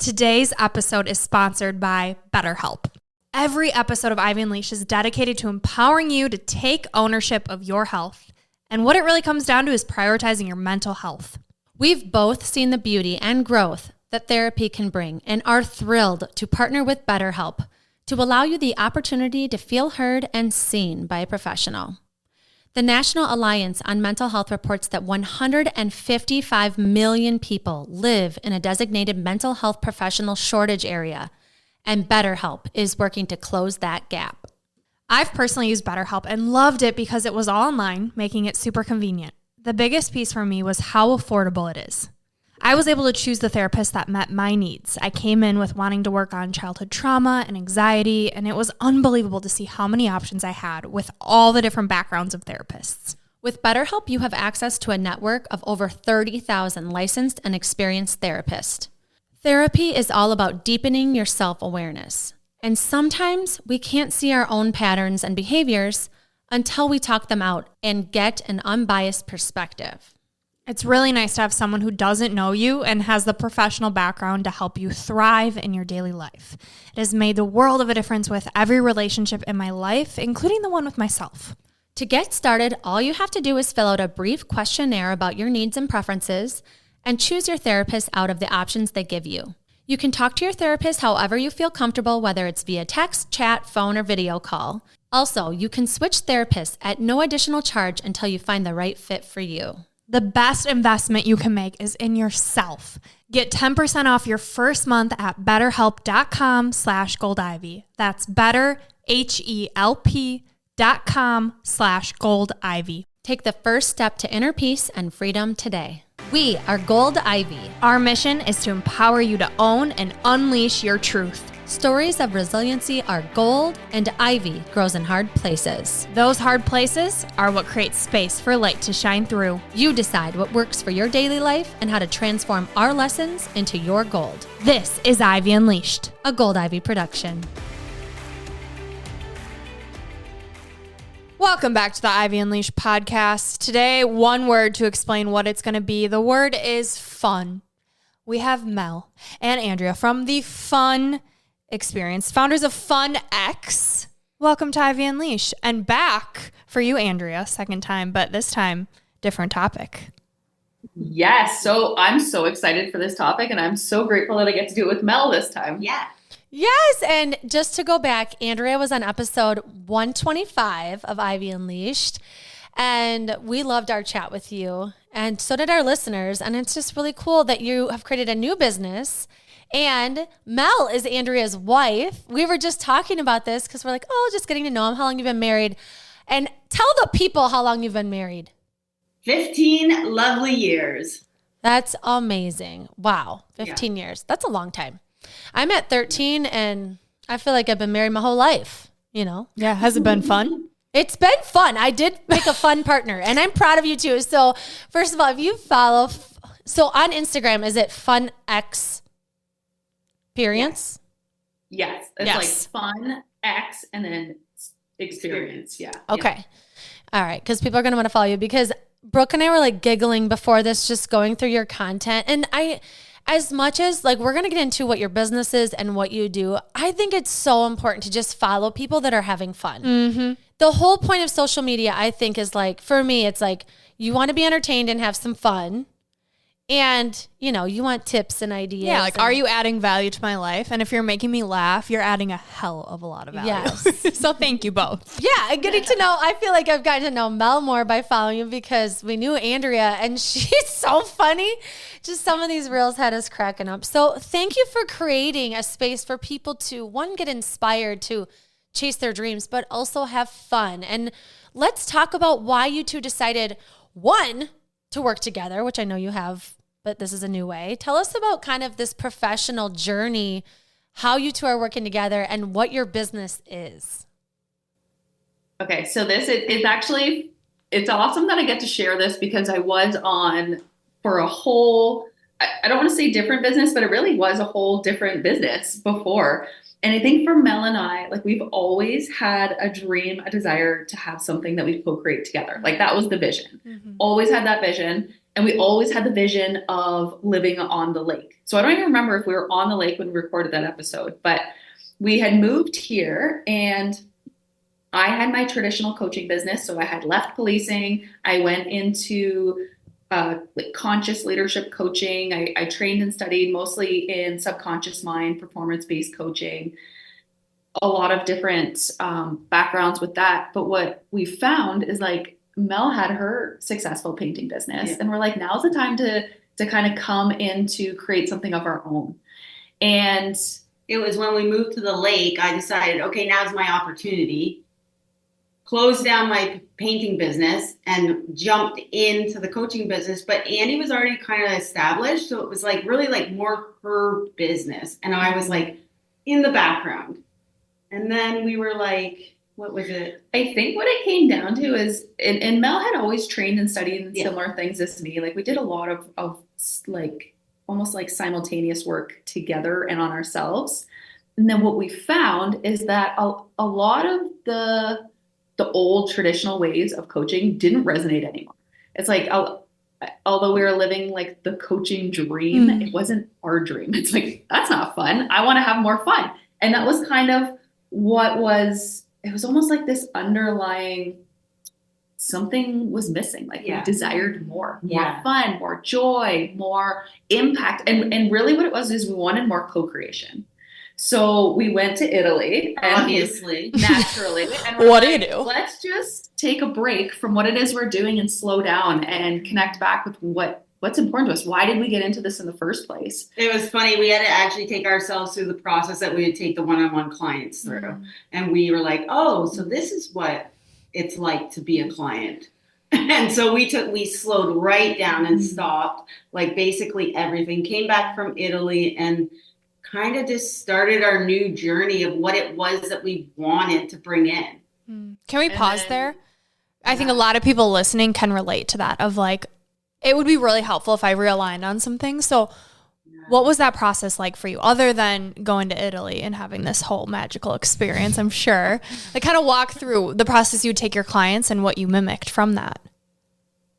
Today's episode is sponsored by BetterHelp. Every episode of Ivy Unleashed is dedicated to empowering you to take ownership of your health. And what it really comes down to is prioritizing your mental health. We've both seen the beauty and growth that therapy can bring and are thrilled to partner with BetterHelp to allow you the opportunity to feel heard and seen by a professional. The National Alliance on Mental Health reports that 155 million people live in a designated mental health professional shortage area, and BetterHelp is working to close that gap. I've personally used BetterHelp and loved it because it was all online, making it super convenient. The biggest piece for me was how affordable it is. I was able to choose the therapist that met my needs. I came in with wanting to work on childhood trauma and anxiety, and it was unbelievable to see how many options I had with all the different backgrounds of therapists. With BetterHelp, you have access to a network of over 30,000 licensed and experienced therapists. Therapy is all about deepening your self-awareness. And sometimes we can't see our own patterns and behaviors until we talk them out and get an unbiased perspective. It's really nice to have someone who doesn't know you and has the professional background to help you thrive in your daily life. It has made the world of a difference with every relationship in my life, including the one with myself. To get started, all you have to do is fill out a brief questionnaire about your needs and preferences and choose your therapist out of the options they give you. You can talk to your therapist however you feel comfortable, whether it's via text, chat, phone, or video call. Also, you can switch therapists at no additional charge until you find the right fit for you. The best investment you can make is in yourself. Get 10% off your first month at betterhelp.com/goldivy. That's betterhelp.com/goldivy. Take the first step to inner peace and freedom today. We are Gold Ivy. Our mission is to empower you to own and unleash your truth. Stories of resiliency are gold, and ivy grows in hard places. Those hard places are what create space for light to shine through. You decide what works for your daily life and how to transform our lessons into your gold. This is Ivy Unleashed, a Gold Ivy production. Welcome back to the Ivy Unleashed podcast. Today, one word to explain what it's going to be. The word is fun. We have Mel and Andrea from the FunXperience, founders of FunX. Welcome to Ivy Unleashed. And back for you, Andrea, second time, but this time, different topic. Yes. So I'm so excited for this topic, and I'm so grateful that I get to do it with Mel this time. Yeah. Yes, and just to go back, Andrea was on episode 125 of Ivy Unleashed, and we loved our chat with you, and so did our listeners, and it's just really cool that you have created a new business, and Mel is Andrea's wife. We were just talking about this because we're like, just getting to know him, how long you've been married, and tell the people how long you've been married. 15 lovely years. That's amazing. Wow, 15 years. That's a long time. I'm at 13 and I feel like I've been married my whole life, you know? Yeah. Has it been fun? It's been fun. I did pick a fun partner, and I'm proud of you too. So first of all, if you follow, so on Instagram, is it FunXperience? Yes. It's like fun, X, and then experience. Yeah. Okay. Yeah. All right. Because people are going to want to follow you, because Brooke and I were like giggling before this, just going through your content. And as much as like we're going to get into what your business is and what you do, I think it's so important to just follow people that are having fun. Mm-hmm. The whole point of social media, I think, is like, for me, it's like you want to be entertained and have some fun. And, you know, you want tips and ideas. Yeah, like, are you adding value to my life? And if you're making me laugh, you're adding a hell of a lot of value. Yes. So thank you both. Yeah, getting to know, I feel like I've gotten to know Mel more by following you, because we knew Andrea, and she's so funny. Just some of these reels had us cracking up. So thank you for creating a space for people to, one, get inspired to chase their dreams, but also have fun. And let's talk about why you two decided, one, to work together, which I know you have, but this is a new way. Tell us about kind of this professional journey, how you two are working together, and what your business is. Okay. So this is actually, it's awesome that I get to share this, because I was on for a whole, I don't want to say different business, but it really was a whole different business before. And I think for Mel and I, like, we've always had a dream, a desire to have something that we co-create together. Like, that was the vision. Mm-hmm. Always had that vision. And we always had the vision of living on the lake. So I don't even remember if we were on the lake when we recorded that episode, but we had moved here and I had my traditional coaching business. So I had left policing. I went into like conscious leadership coaching. I trained and studied mostly in subconscious mind, performance-based coaching, a lot of different backgrounds with that. But what we found is like Mel had her successful painting business, and we're like, now's the time to kind of come in to create something of our own. And it was when we moved to the lake, I decided, okay, now's my opportunity. Closed down my painting business and jumped into the coaching business. But Annie was already kind of established. So it was like really like more her business. And I was like in the background. And then we were like, what was it? I think what it came down to is, and Mel had always trained and studied in similar things as me. Like we did a lot of like almost like simultaneous work together and on ourselves. And then what we found is that a lot of the old traditional ways of coaching didn't resonate anymore. It's like, although we were living like the coaching dream, it wasn't our dream. It's like, that's not fun. I want to have more fun. And that was kind of what was, it was almost like this underlying, something was missing. Like we desired more fun, more joy, more impact. And really what it was is we wanted more co-creation. So we went to Italy, obviously, naturally. And what do you do? Let's just take a break from what it is we're doing and slow down and connect back with what's important to us. Why did we get into this in the first place? It was funny. We had to actually take ourselves through the process that we would take the one-on-one clients through. And we were like, oh, so this is what it's like to be a client. And so we slowed right down and stopped, like basically everything, came back from Italy and kind of just started our new journey of what it was that we wanted to bring in. Can we pause there? I think a lot of people listening can relate to that of like, it would be really helpful if I realigned on some things. So what was that process like for you other than going to Italy and having this whole magical experience, I'm sure? Like kind of walk through the process you would take your clients and what you mimicked from that.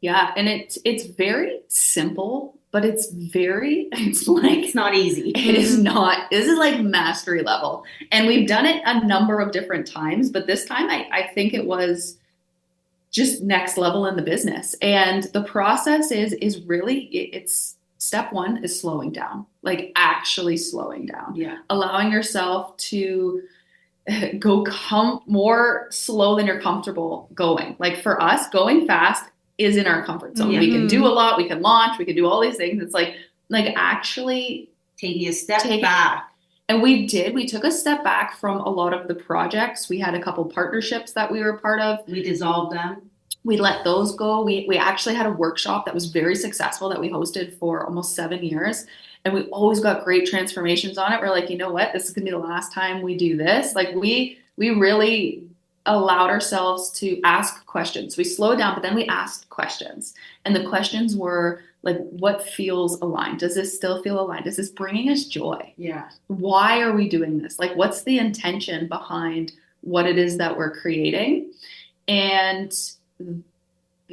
Yeah. And it's very simple, but it's not easy. It is not. This is like mastery level. And we've done it a number of different times, but this time I think it was just next level in the business. And the process is really, it's step one is slowing down, like actually slowing down. Yeah. Allowing yourself to go more slow than you're comfortable going. Like for us, going fast is in our comfort zone. We can do a lot. We can launch. We can do all these things. It's like actually taking a step back. And we took a step back from a lot of the projects. We had a couple partnerships that we were part of. We dissolved them. We let those go. We actually had a workshop that was very successful that we hosted for almost 7 years. And we always got great transformations on it. We're like, you know what? This is going to be the last time we do this. Like we really allowed ourselves to ask questions. We slowed down, but then we asked questions. And the questions were like, what feels aligned? Does this still feel aligned? Is this bringing us joy? Yeah. Why are we doing this? Like, what's the intention behind what it is that we're creating? And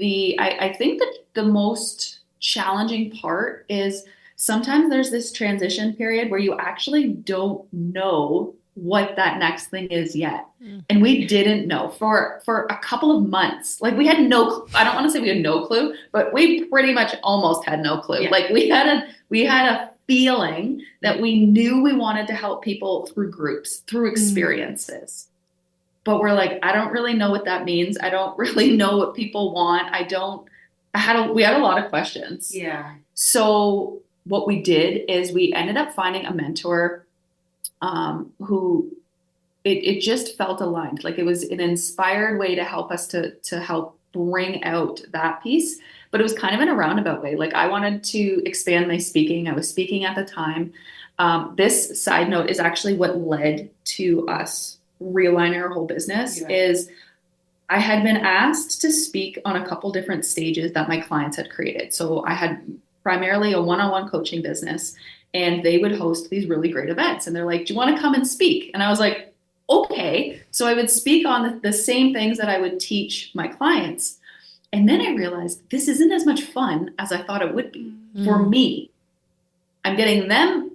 I think that the most challenging part is sometimes there's this transition period where you actually don't know what that next thing is yet. And we didn't know for a couple of months. Like we had I don't want to say we had no clue, but we pretty much almost had no clue. Yeah. Like we had a feeling that we knew we wanted to help people through groups, through experiences. But we're like, I don't really know what that means. I don't really know what people want. We had a lot of questions. Yeah. So what we did is we ended up finding a mentor who it just felt aligned. Like it was an inspired way to help us to help bring out that piece, but it was kind of in a roundabout way. Like I wanted to expand my speaking. I was speaking at the time. This side note is actually what led to us realigning our whole business. Is I had been asked to speak on a couple different stages that my clients had created. So I had primarily a one-on-one coaching business, and they would host these really great events. And they're like, do you want to come and speak? And I was like, okay. So I would speak on the same things that I would teach my clients. And then I realized this isn't as much fun as I thought it would be for me. I'm getting them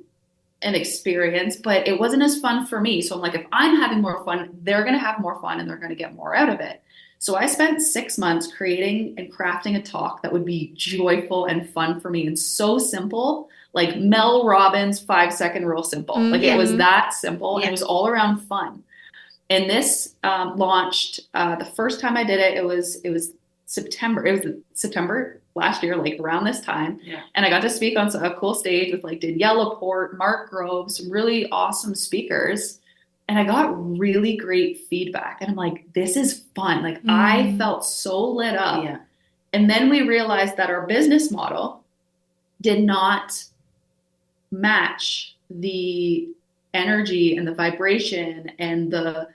an experience, but it wasn't as fun for me. So I'm like, if I'm having more fun, they're going to have more fun and they're going to get more out of it. So I spent 6 months creating and crafting a talk that would be joyful and fun for me and so simple, like Mel Robbins' 5-second rule simple. Like it was that simple and it was all around fun. And this launched the first time I did it, it was September. It was September last year, like around this time. Yeah. And I got to speak on a cool stage with like Danielle Laporte, Mark Grove, some really awesome speakers. And I got really great feedback. And I'm like, this is fun. Like I felt so lit up. Yeah. And then we realized that our business model did not match the energy and the vibration and the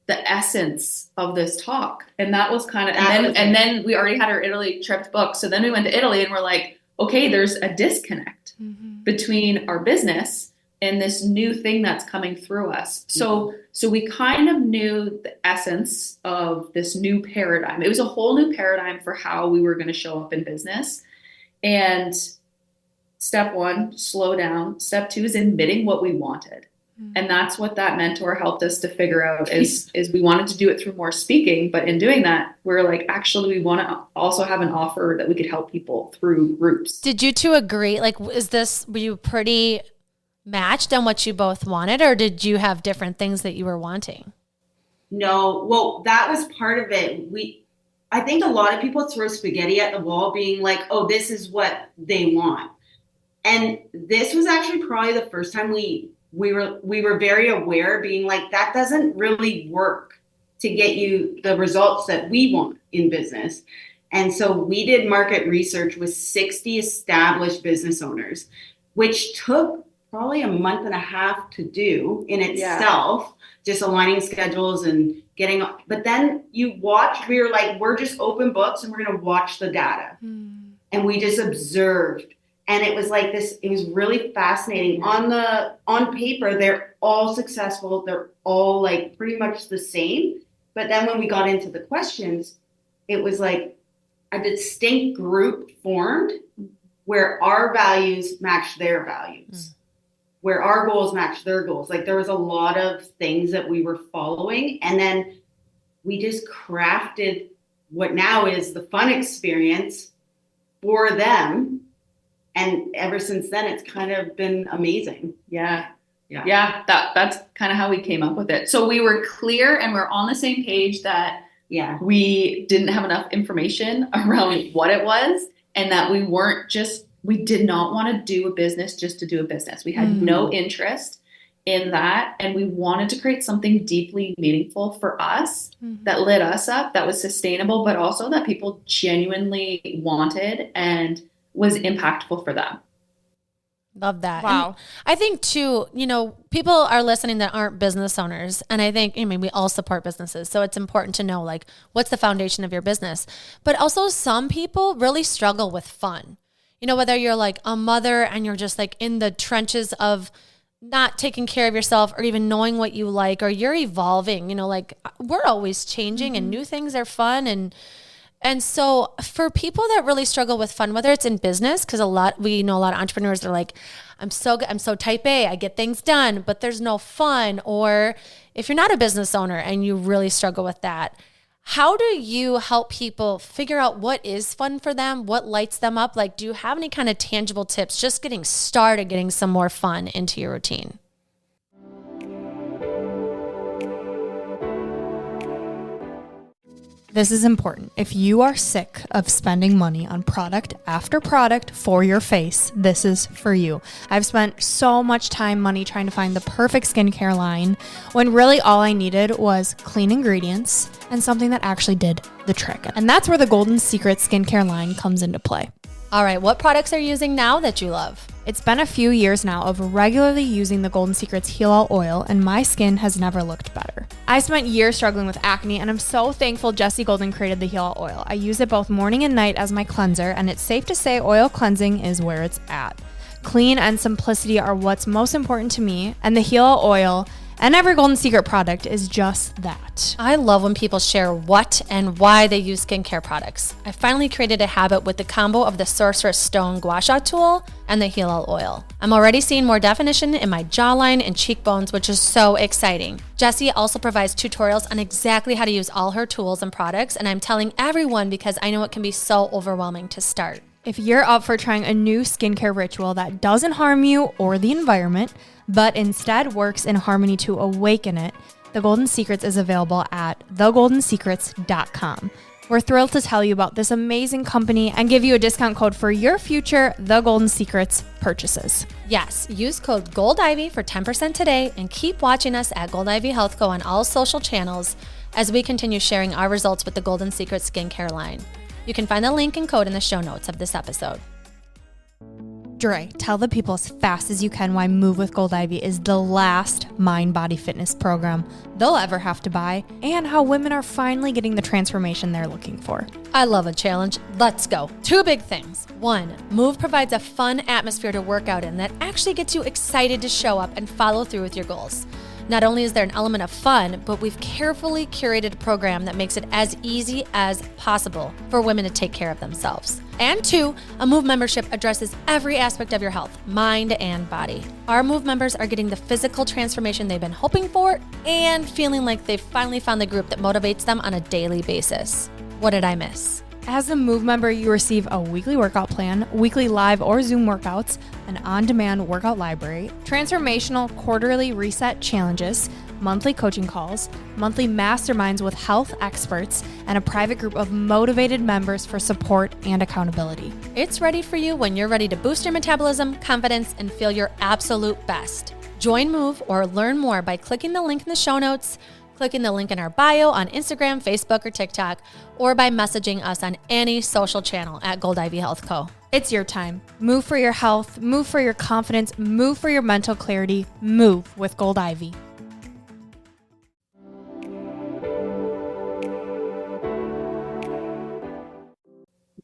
essence of this talk. And that was kind of, and then we already had our Italy trip booked. So then we went to Italy and we're like, okay, there's a disconnect between our business and this new thing that's coming through us. So we kind of knew the essence of this new paradigm. It was a whole new paradigm for how we were going to show up in business. And step 1, slow down. Step 2 is admitting what we wanted. And that's what that mentor helped us to figure out is we wanted to do it through more speaking. But in doing that, we're like, actually, we want to also have an offer that we could help people through groups. Did you two agree? Like, were you pretty matched on what you both wanted, or did you have different things that you were wanting? No, well, that was part of it. I think a lot of people throw spaghetti at the wall being like, oh, this is what they want. And this was actually probably the first time we were very aware, being like, that doesn't really work to get you the results that we want in business. And so we did market research with 60 established business owners, which took probably a month and a half to do in itself, just aligning schedules and getting, but then we were like, we're just open books and we're going to watch the data. And we just observed. And it was like this, it was really fascinating. On paper, they're all successful. They're all like pretty much the same. But then when we got into the questions, it was like a distinct group formed where our values matched their values, where our goals matched their goals. Like there was a lot of things that we were following. And then we just crafted what now is the FunXperience for them. And ever since then, it's kind of been amazing. Yeah. That's kind of how we came up with it. So we were clear and we're on the same page that we didn't have enough information around what it was, and that we did not want to do a business just to do a business. We had no interest in that. And we wanted to create something deeply meaningful for us that lit us up, that was sustainable, but also that people genuinely wanted and was impactful for them. Love that. Wow. And I think too, people are listening that aren't business owners. And I think, we all support businesses. So it's important to know like, what's the foundation of your business? But also some people really struggle with fun. Whether you're like a mother and you're just like in the trenches of not taking care of yourself or even knowing what you like, or you're evolving, like we're always changing and new things are fun. And so for people that really struggle with fun, whether it's in business, because we know a lot of entrepreneurs that are like, I'm so type A, I get things done, but there's no fun. Or if you're not a business owner and you really struggle with that, how do you help people figure out what is fun for them? What lights them up? Like, do you have any kind of tangible tips just getting started, getting some more fun into your routine? This is important. If you are sick of spending money on product after product for your face, this is for you. I've spent so much money trying to find the perfect skincare line when really all I needed was clean ingredients and something that actually did the trick. And that's where the Golden Secret skincare line comes into play. All right, what products are you using now that you love? It's been a few years now of regularly using the Golden Secret's Heal All Oil, and my skin has never looked better. I spent years struggling with acne, and I'm so thankful Jessie Golden created the Heal All Oil. I use it both morning and night as my cleanser, and it's safe to say oil cleansing is where it's at. Clean and simplicity are what's most important to me, and the Heal All Oil And every Golden Secret product is just that. I love when people share what and why they use skincare products. I finally created a habit with the combo of the Sorceress Stone Gua Sha tool and the Heal All oil. I'm already seeing more definition in my jawline and cheekbones, which is so exciting. Jessie also provides tutorials on exactly how to use all her tools and products, and I'm telling everyone because I know it can be so overwhelming to start. If you're up for trying a new skincare ritual that doesn't harm you or the environment, but instead works in harmony to awaken it, The Golden Secrets is available at thegoldensecrets.com. We're thrilled to tell you about this amazing company and give you a discount code for your future The Golden Secrets purchases. Yes, use code GOLDIVY for 10% today and keep watching us at Gold Ivy Health Co. on all social channels as we continue sharing our results with the Golden Secrets skincare line. You can find the link and code in the show notes of this episode. Dre, tell the people as fast as you can why Move with Gold Ivy is the last mind-body fitness program they'll ever have to buy, and how women are finally getting the transformation they're looking for. I love a challenge. Let's go. 2 big things. 1, Move provides a fun atmosphere to work out in that actually gets you excited to show up and follow through with your goals. Not only is there an element of fun, but we've carefully curated a program that makes it as easy as possible for women to take care of themselves. And 2, a Move membership addresses every aspect of your health, mind and body. Our Move members are getting the physical transformation they've been hoping for and feeling like they've finally found the group that motivates them on a daily basis. What did I miss? As a Move member, you receive a weekly workout plan, weekly live or Zoom workouts, an on-demand workout library, transformational quarterly reset challenges, monthly coaching calls, monthly masterminds with health experts, and a private group of motivated members for support and accountability. It's ready for you when you're ready to boost your metabolism, confidence, and feel your absolute best. Join Move or learn more by clicking the link in the show notes, clicking the link in our bio on Instagram, Facebook, or TikTok, or by messaging us on any social channel at Gold Ivy Health Co. It's your time. Move for your health, move for your confidence, move for your mental clarity, move with Gold Ivy.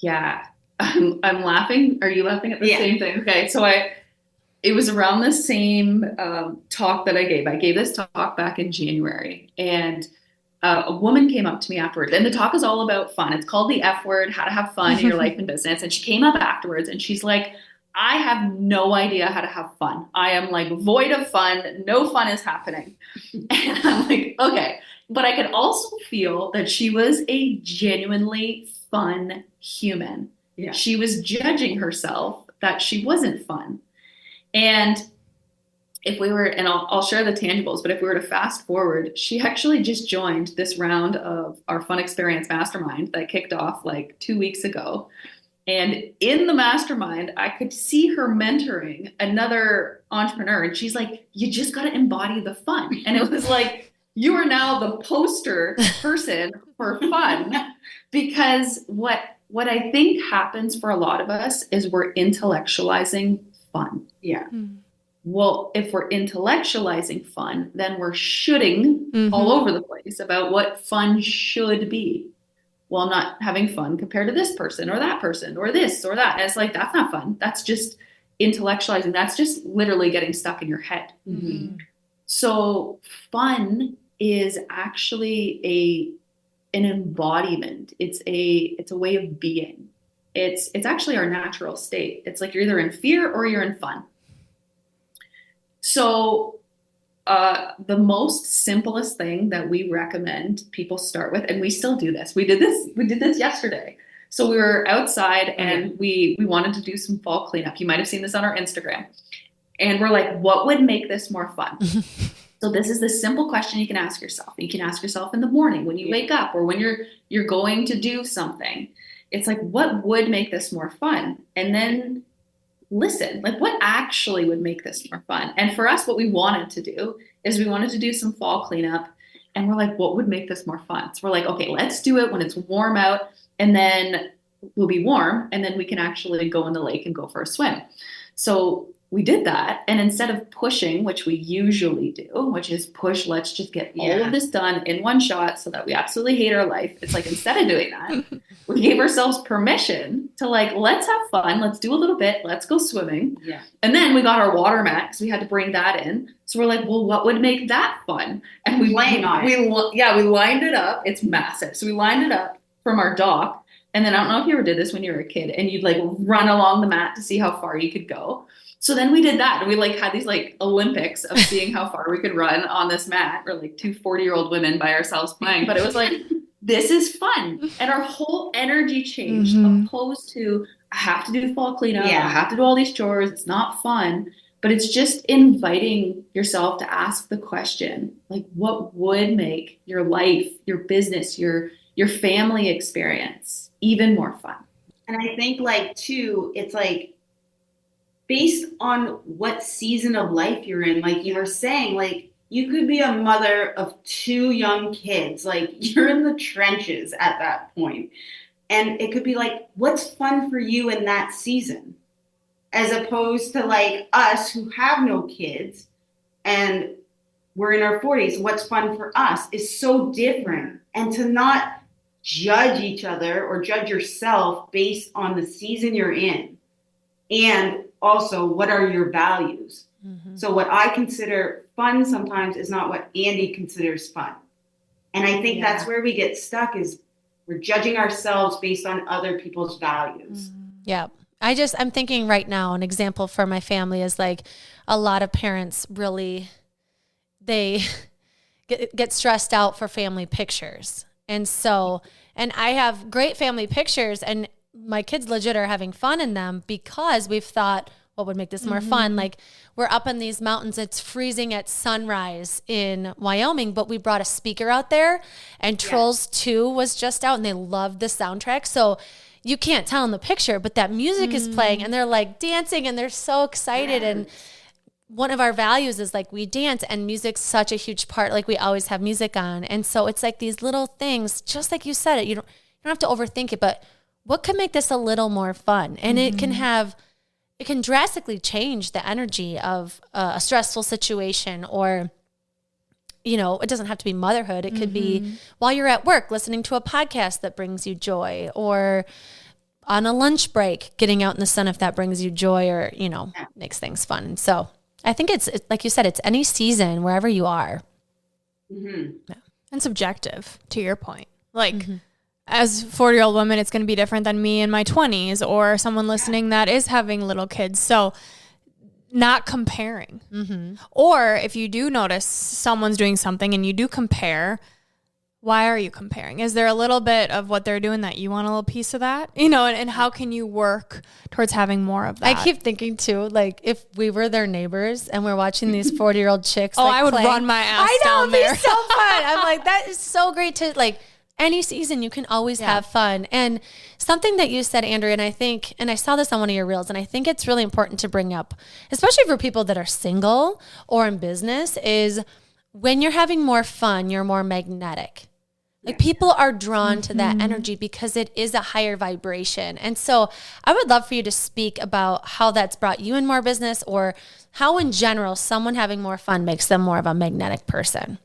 Yeah, I'm laughing. Are you laughing at the same thing? Okay, so it was around the same talk that I gave. I gave this talk back in January, and a woman came up to me afterwards, and the talk is all about fun. It's called the F word, how to have fun in your life and business. And she came up afterwards and she's like, I have no idea how to have fun. I am like void of fun. No fun is happening. And I'm like, okay. But I could also feel that she was a genuinely fun human. Yeah. She was judging herself that she wasn't fun. And if we were, and I'll share the tangibles, but if we were to fast forward, she actually just joined this round of our FunXperience mastermind that kicked off like 2 weeks ago. And in the mastermind, I could see her mentoring another entrepreneur. And she's like, you just got to embody the fun. And it was like, you are now the poster person for fun. Because what I think happens for a lot of us is we're intellectualizing fun. Yeah. Well, if we're intellectualizing fun, then we're shoulding all over the place about what fun should be. Well, I'm not having fun compared to this person or that person or this or that. And it's like, that's not fun. That's just intellectualizing. That's just literally getting stuck in your head. Mm-hmm. So fun is actually an embodiment. It's a way of being. It's actually our natural state. It's like you're either in fear or you're in fun. So the most simplest thing that we recommend people start with, and we still do this. We did this yesterday. So we were outside and we wanted to do some fall cleanup. You might have seen this on our Instagram. And we're like, what would make this more fun? So this is the simple question you can ask yourself. You can ask yourself in the morning when you wake up or when you're going to do something. It's like, what would make this more fun? And then listen, like what actually would make this more fun? And for us, what we wanted to do is we wanted to do some fall cleanup, and we're like, what would make this more fun? So we're like, okay, let's do it when it's warm out, and then we'll be warm, and then we can actually go in the lake and go for a swim. So we did that. And instead of pushing, which we usually do, which is push, let's just get all of this done in one shot so that we absolutely hate our life. It's like, instead of doing that, we gave ourselves permission to like, let's have fun. Let's do a little bit. Let's go swimming. Yeah. And then we got our water mat because we had to bring that in. So we're like, well, what would make that fun? And we lined it up. It's massive. So we lined it up from our dock. And then I don't know if you ever did this when you were a kid and you'd like run along the mat to see how far you could go. So then we did that. And we like had these like Olympics of seeing how far we could run on this mat. We're like two 40-year-old women by ourselves playing. But it was like, this is fun. And our whole energy changed opposed to, I have to do fall cleanup. I have to do all these chores. It's not fun. But it's just inviting yourself to ask the question, like, what would make your life, your business, your family experience even more fun? And I think like too, it's like based on what season of life you're in, like you were saying, like you could be a mother of 2 young kids, like you're in the trenches at that point. And it could be like, what's fun for you in that season? As opposed to like us who have no kids and we're in our 40s, what's fun for us is so different. And to not judge each other or judge yourself based on the season you're in. And also, what are your values? So what I consider fun sometimes is not what Andy considers fun. And I think that's where we get stuck, is we're judging ourselves based on other people's values. Yeah. I'm thinking right now, an example for my family is like a lot of parents really, they get stressed out for family pictures. And I have great family pictures and my kids legit are having fun in them because we've thought, what would make this more fun? Like we're up in these mountains. It's freezing at sunrise in Wyoming, but we brought a speaker out there and Trolls 2 was just out and they loved the soundtrack. So you can't tell in the picture, but that music is playing and they're like dancing and they're so excited. And one of our values is like we dance and music's such a huge part. Like we always have music on. And so it's like these little things, just like you said it, you don't have to overthink it, but what could make this a little more fun? And it can drastically change the energy of a stressful situation, or it doesn't have to be motherhood. It could be while you're at work, listening to a podcast that brings you joy, or on a lunch break, getting out in the sun if that brings you joy or, makes things fun. So I think it's like you said, it's any season, wherever you are. Yeah. And subjective, to your point. Like as a 40-year-old woman, it's going to be different than me in my 20s or someone listening that is having little kids. So not comparing. Or if you do notice someone's doing something and you do compare, why are you comparing? Is there a little bit of what they're doing that you want a little piece of that? And how can you work towards having more of that? I keep thinking too, like if we were their neighbors and we're watching these 40-year-old chicks. I would run my ass down there. It'd be so fun. I'm like, that is so great to like, any season you can always have fun. And something that you said, Andrea, and I saw this on one of your reels, and I think it's really important to bring up, especially for people that are single or in business, is when you're having more fun, you're more magnetic. Like people are drawn to that energy because it is a higher vibration. And so I would love for you to speak about how that's brought you in more business, or how in general someone having more fun makes them more of a magnetic person.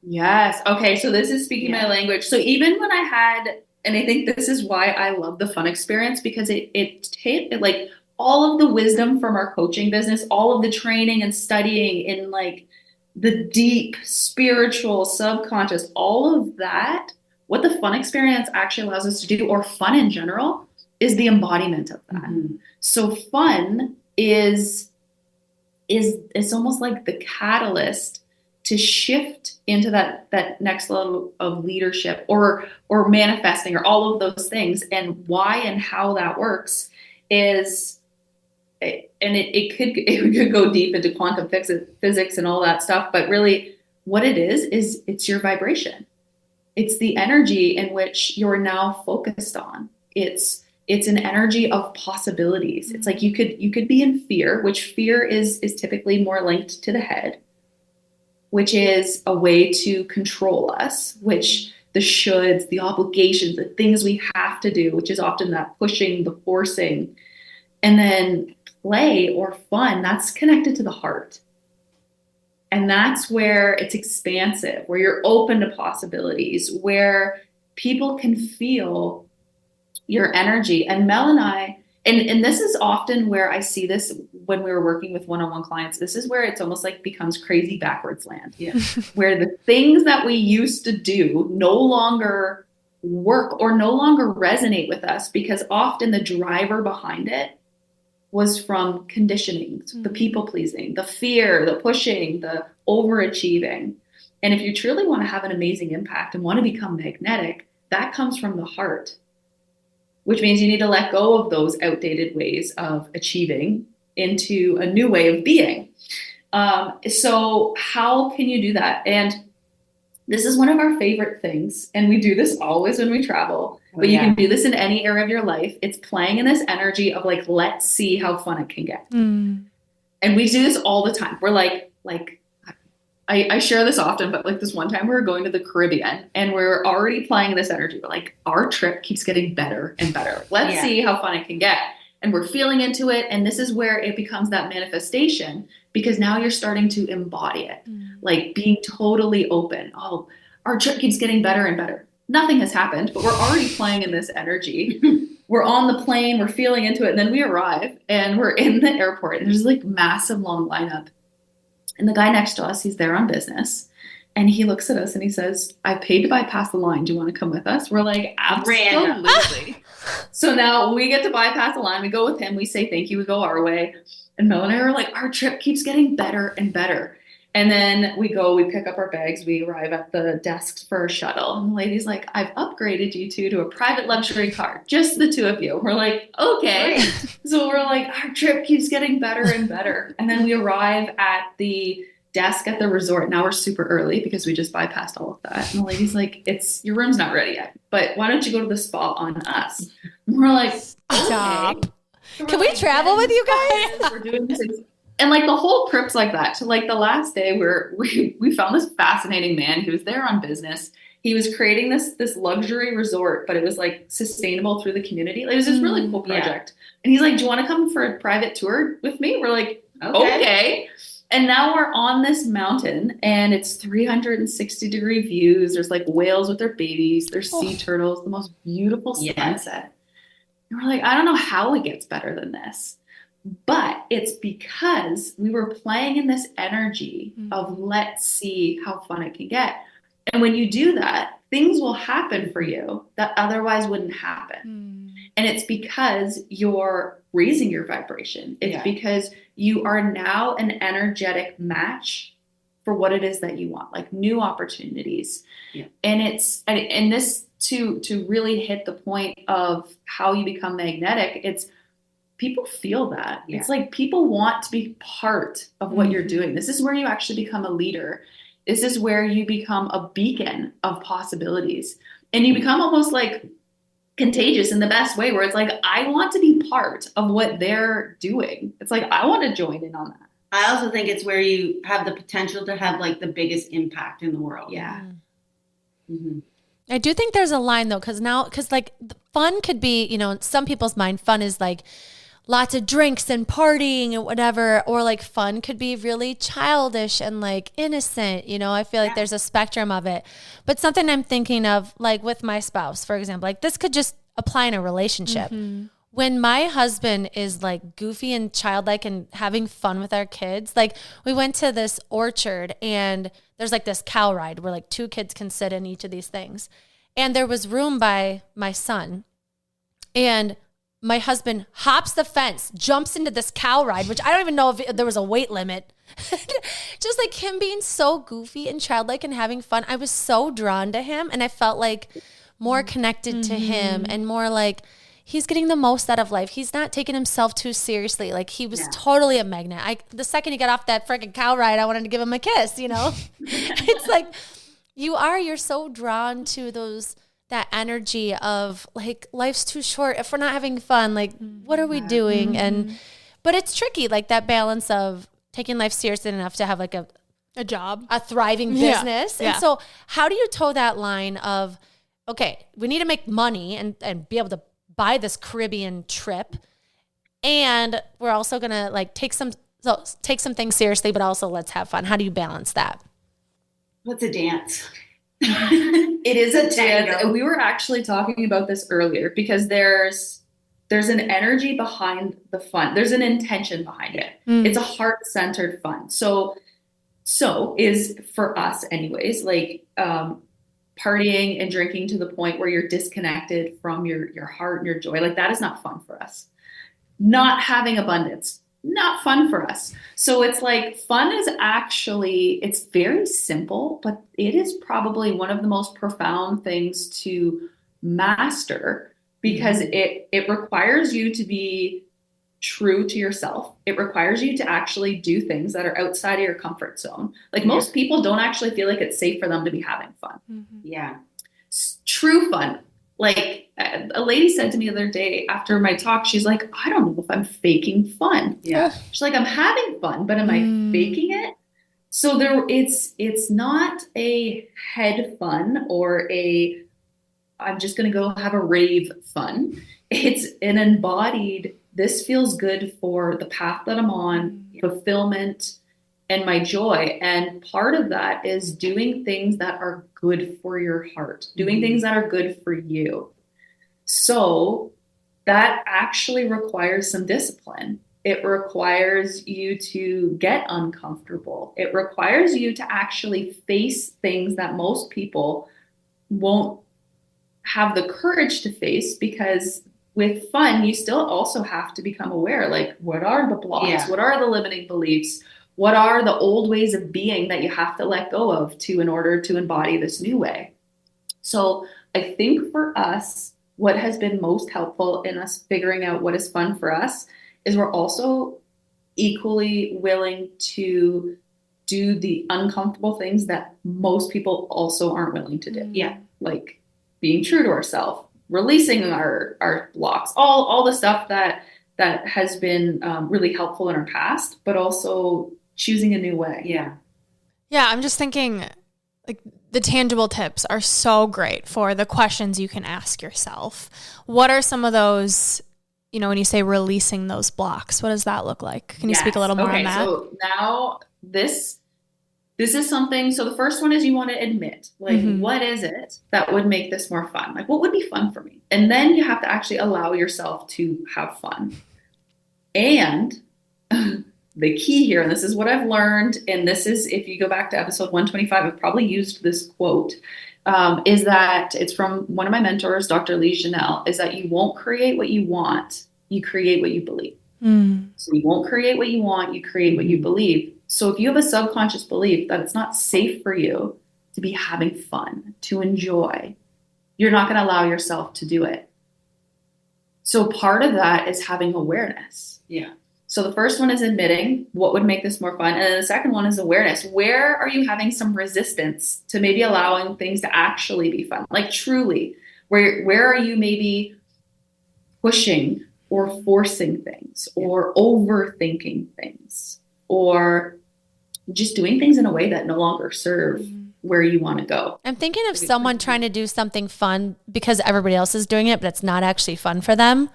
Yes. Okay. So this is speaking my language. So even when I had, and I think this is why I love the FunXperience, because it like all of the wisdom from our coaching business, all of the training and studying in like the deep spiritual subconscious, all of that, what the FunXperience actually allows us to do, or fun in general, is the embodiment of that. So fun is it's almost like the catalyst to shift into that next level of leadership or manifesting, or all of those things. And why and how that works is, and it could go deep into quantum physics and all that stuff, but really what it is it's your vibration. It's the energy in which you're now focused on. It's an energy of possibilities. It's like you could be in fear, which fear is typically more linked to the head, which is a way to control us, which the shoulds, the obligations, the things we have to do, which is often that pushing, the forcing. And then play or fun, that's connected to the heart. And that's where it's expansive, where you're open to possibilities, where people can feel your energy. And Mel and I, and this is often where I see this when we were working with one-on-one clients. This is where it's almost like becomes crazy backwards land, where the things that we used to do no longer work or no longer resonate with us, because often the driver behind it was from conditioning, the people pleasing, the fear, the pushing, the overachieving. And if you truly want to have an amazing impact and want to become magnetic, that comes from the heart, which means you need to let go of those outdated ways of achieving into a new way of being. So how can you do that? And this is one of our favorite things. And we do this always when we travel, but you can do this in any area of your life. It's playing in this energy of like, let's see how fun it can get. And we do this all the time. We're like, I share this often, but like this one time we were going to the Caribbean and we're already playing this energy. We're like, our trip keeps getting better and better. Let's see how fun it can get. And we're feeling into it. And this is where it becomes that manifestation, because now you're starting to embody it, like being totally open. Oh, our trip keeps getting better and better. Nothing has happened, but we're already playing in this energy. We're on the plane, we're feeling into it. And then we arrive and we're in the airport and there's like massive long lineup. And the guy next to us, he's there on business. And he looks at us and he says, I paid to bypass the line. Do you want to come with us? We're like, absolutely. So now we get to bypass the line. We go with him. We say thank you. We go our way. And Mel and I are like, our trip keeps getting better and better. And then we pick up our bags. We arrive at the desks for a shuttle. And the lady's like, I've upgraded you two to a private luxury car. Just the two of you. We're like, okay. So we're like, our trip keeps getting better and better. And then we arrive at the desk at the resort. Now we're super early because we just bypassed all of that. And the lady's like, your room's not ready yet, but why don't you go to the spa on us? And we're like, stop. So can we travel with you guys? We're doing this. And like the whole trip's like that. So like the last day we found this fascinating man who was there on business. He was creating this luxury resort, but it was like sustainable through the community. Like, it was this really cool project. And he's like, do you want to come for a private tour with me? We're like, okay. And now we're on this mountain and it's 360-degree views. There's like whales with their babies. There's sea turtles, the most beautiful sunset. And we're like, I don't know how it gets better than this. But it's because we were playing in this energy of let's see how fun it can get. And when you do that, things will happen for you that otherwise wouldn't happen. And it's because you're raising your vibration. It's because you are now an energetic match for what it is that you want, like new opportunities. And and this to really hit the point of how you become magnetic, it's people feel that. It's like people want to be part of what you're doing. This is where you actually become a leader. This is where you become a beacon of possibilities. And you become almost like contagious in the best way, where it's like, I want to be part of what they're doing. It's like, I want to join in on that. I also think it's where you have the potential to have like the biggest impact in the world. I do think there's a line though, because like fun could be, in some people's mind, fun is like lots of drinks and partying and whatever, or like fun could be really childish and like innocent. I feel like there's a spectrum of it. But something I'm thinking of, like with my spouse, for example, like this could just apply in a relationship. When my husband is like goofy and childlike and having fun with our kids, like we went to this orchard and there's like this cow ride where like two kids can sit in each of these things. And there was room by my son. And my husband hops the fence, jumps into this cow ride, which I don't even know if there was a weight limit. Just like him being so goofy and childlike and having fun. I was so drawn to him and I felt like more connected to him and more like he's getting the most out of life. He's not taking himself too seriously. Like he was totally a magnet. The second he got off that freaking cow ride, I wanted to give him a kiss, It's like you're so drawn to that energy of like, life's too short. If we're not having fun, like what are we doing? But it's tricky, like that balance of taking life seriously enough to have like a job, a thriving business. And so how do you toe that line of, okay, we need to make money and be able to buy this Caribbean trip, And we're also going to like take some things seriously, but also let's have fun. How do you balance that? What's a dance? It is a dance. Tango. And we were actually talking about this earlier because there's an energy behind the fun. There's an intention behind it. It's a heart-centered fun. So is for us anyways, like partying and drinking to the point where you're disconnected from your heart and your joy. Like that is not fun for us. Not having abundance, not fun for us. So it's like fun is actually, it's very simple, but it is probably one of the most profound things to master because it requires you to be true to yourself. It requires you to actually do things that are outside of your comfort zone. Like most people don't actually feel like it's safe for them to be having fun. Yeah. True fun. Like a lady said to me the other day after my talk, she's like, I don't know if I'm faking fun. Yeah. She's like, I'm having fun, but am I faking it? So it's not a head fun or I'm just going to go have a rave fun. It's an embodied, this feels good for the path that I'm on, fulfillment and my joy. And part of that is doing things that are good for your heart, doing things that are good for you. So that actually requires some discipline. It requires you to get uncomfortable. It requires you to actually face things that most people won't have the courage to face, because with fun, you still also have to become aware, like what are the blocks? Yeah. What are the limiting beliefs? What are the old ways of being that you have to let go of in order to embody this new way? So I think for us, what has been most helpful in us figuring out what is fun for us is we're also equally willing to do the uncomfortable things that most people also aren't willing to do. Yeah. Like being true to ourselves, releasing our blocks, all the stuff that has been really helpful in our past, but also choosing a new way. Yeah. Yeah, I'm just thinking like the tangible tips are so great for the questions you can ask yourself. What are some of those, when you say releasing those blocks, what does that look like? Can you speak a little more on that? So now this is something, so the first one is you want to admit, like, what is it that would make this more fun? Like, what would be fun for me? And then you have to actually allow yourself to have fun. And the key here, and this is what I've learned, and this is, if you go back to episode 125, I've probably used this quote, is that it's from one of my mentors, Dr. Lee Janelle, is that you won't create what you want, you create what you believe. So you won't create what you want, you create what you believe. So if you have a subconscious belief that it's not safe for you to be having fun, to enjoy, you're not going to allow yourself to do it. So part of that is having awareness. Yeah. So the first one is admitting what would make this more fun. And then the second one is awareness. Where are you having some resistance to maybe allowing things to actually be fun? Like truly, where are you maybe pushing or forcing things or overthinking things or just doing things in a way that no longer serve where you want to go? I'm thinking of someone trying to do something fun because everybody else is doing it, but it's not actually fun for them.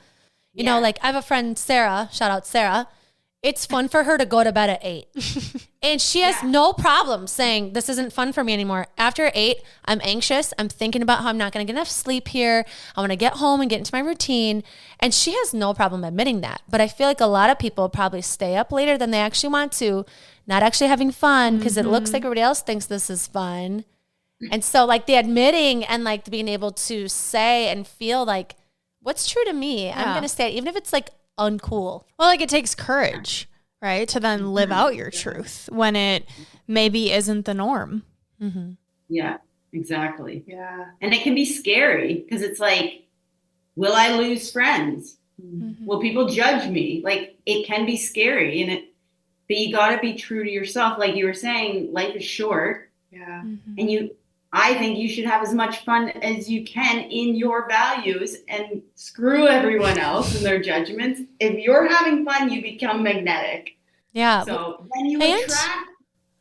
You know, like I have a friend, Sarah, shout out Sarah. It's fun for her to go to bed at 8. And she has no problem saying, this isn't fun for me anymore. After 8, I'm anxious. I'm thinking about how I'm not going to get enough sleep here. I want to get home and get into my routine. And she has no problem admitting that. But I feel like a lot of people probably stay up later than they actually want to, not actually having fun because it looks like everybody else thinks this is fun. And so like the admitting and like being able to say and feel like, what's true to me? I'm going to say it, even if it's like uncool. Well, like it takes courage, right? To then live out your truth when it maybe isn't the norm. Yeah, exactly. Yeah. And it can be scary because it's like, will I lose friends? Will people judge me? Like it can be scary but you got to be true to yourself. Like you were saying, life is short. Yeah. And I think you should have as much fun as you can in your values and screw everyone else and their judgments. If you're having fun, you become magnetic. Yeah. So then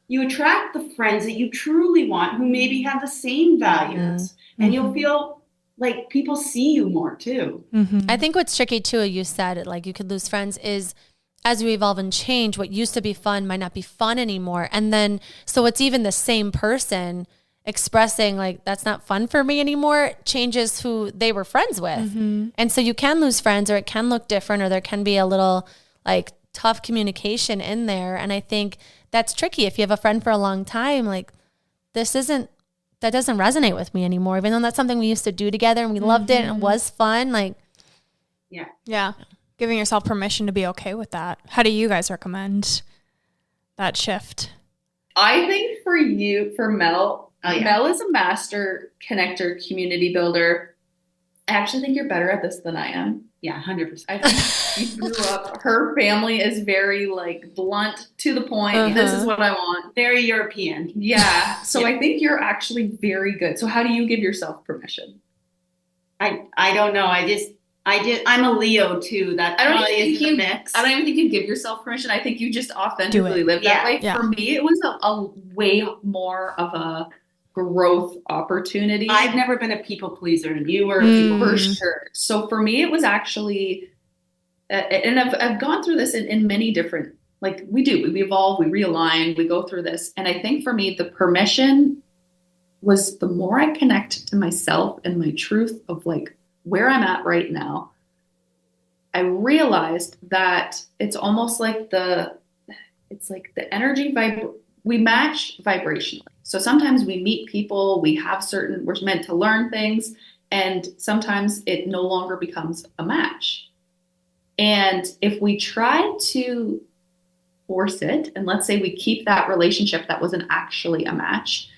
you attract the friends that you truly want who maybe have the same values and you'll feel like people see you more too. I think what's tricky too, you said like you could lose friends, is as we evolve and change, what used to be fun might not be fun anymore. And then, so it's even the same person expressing like, that's not fun for me anymore, changes who they were friends with. And so you can lose friends, or it can look different, or there can be a little like tough communication in there. And I think that's tricky. If you have a friend for a long time, like that doesn't resonate with me anymore, even though that's something we used to do together and we loved it and it was fun. Like, yeah. Giving yourself permission to be okay with that. How do you guys recommend that shift? I think for Mel, Mel is a master connector, community builder. I actually think you're better at this than I am. Yeah, 100%. I think you grew up, her family is very like blunt, to the point. This is what I want. Very European. Yeah. So I think you're actually very good. So how do you give yourself permission? I don't know. I'm a Leo too. That probably is the mix. I don't even think you give yourself permission. I think you just authentically live that way. Yeah. For me, it was a way more of a growth opportunity. I've never been a people pleaser, and you were a people For pleaser. sure. So for me, it was actually, and I've gone through this in many different, like we evolve, we realign, we go through this. And I think for me, the permission was the more I connect to myself and my truth of like where I'm at right now, I realized that it's almost like the energy we match vibrationally. So sometimes we meet people, we're meant to learn things, and sometimes it no longer becomes a match. And if we try to force it, and let's say we keep that relationship that wasn't actually a match,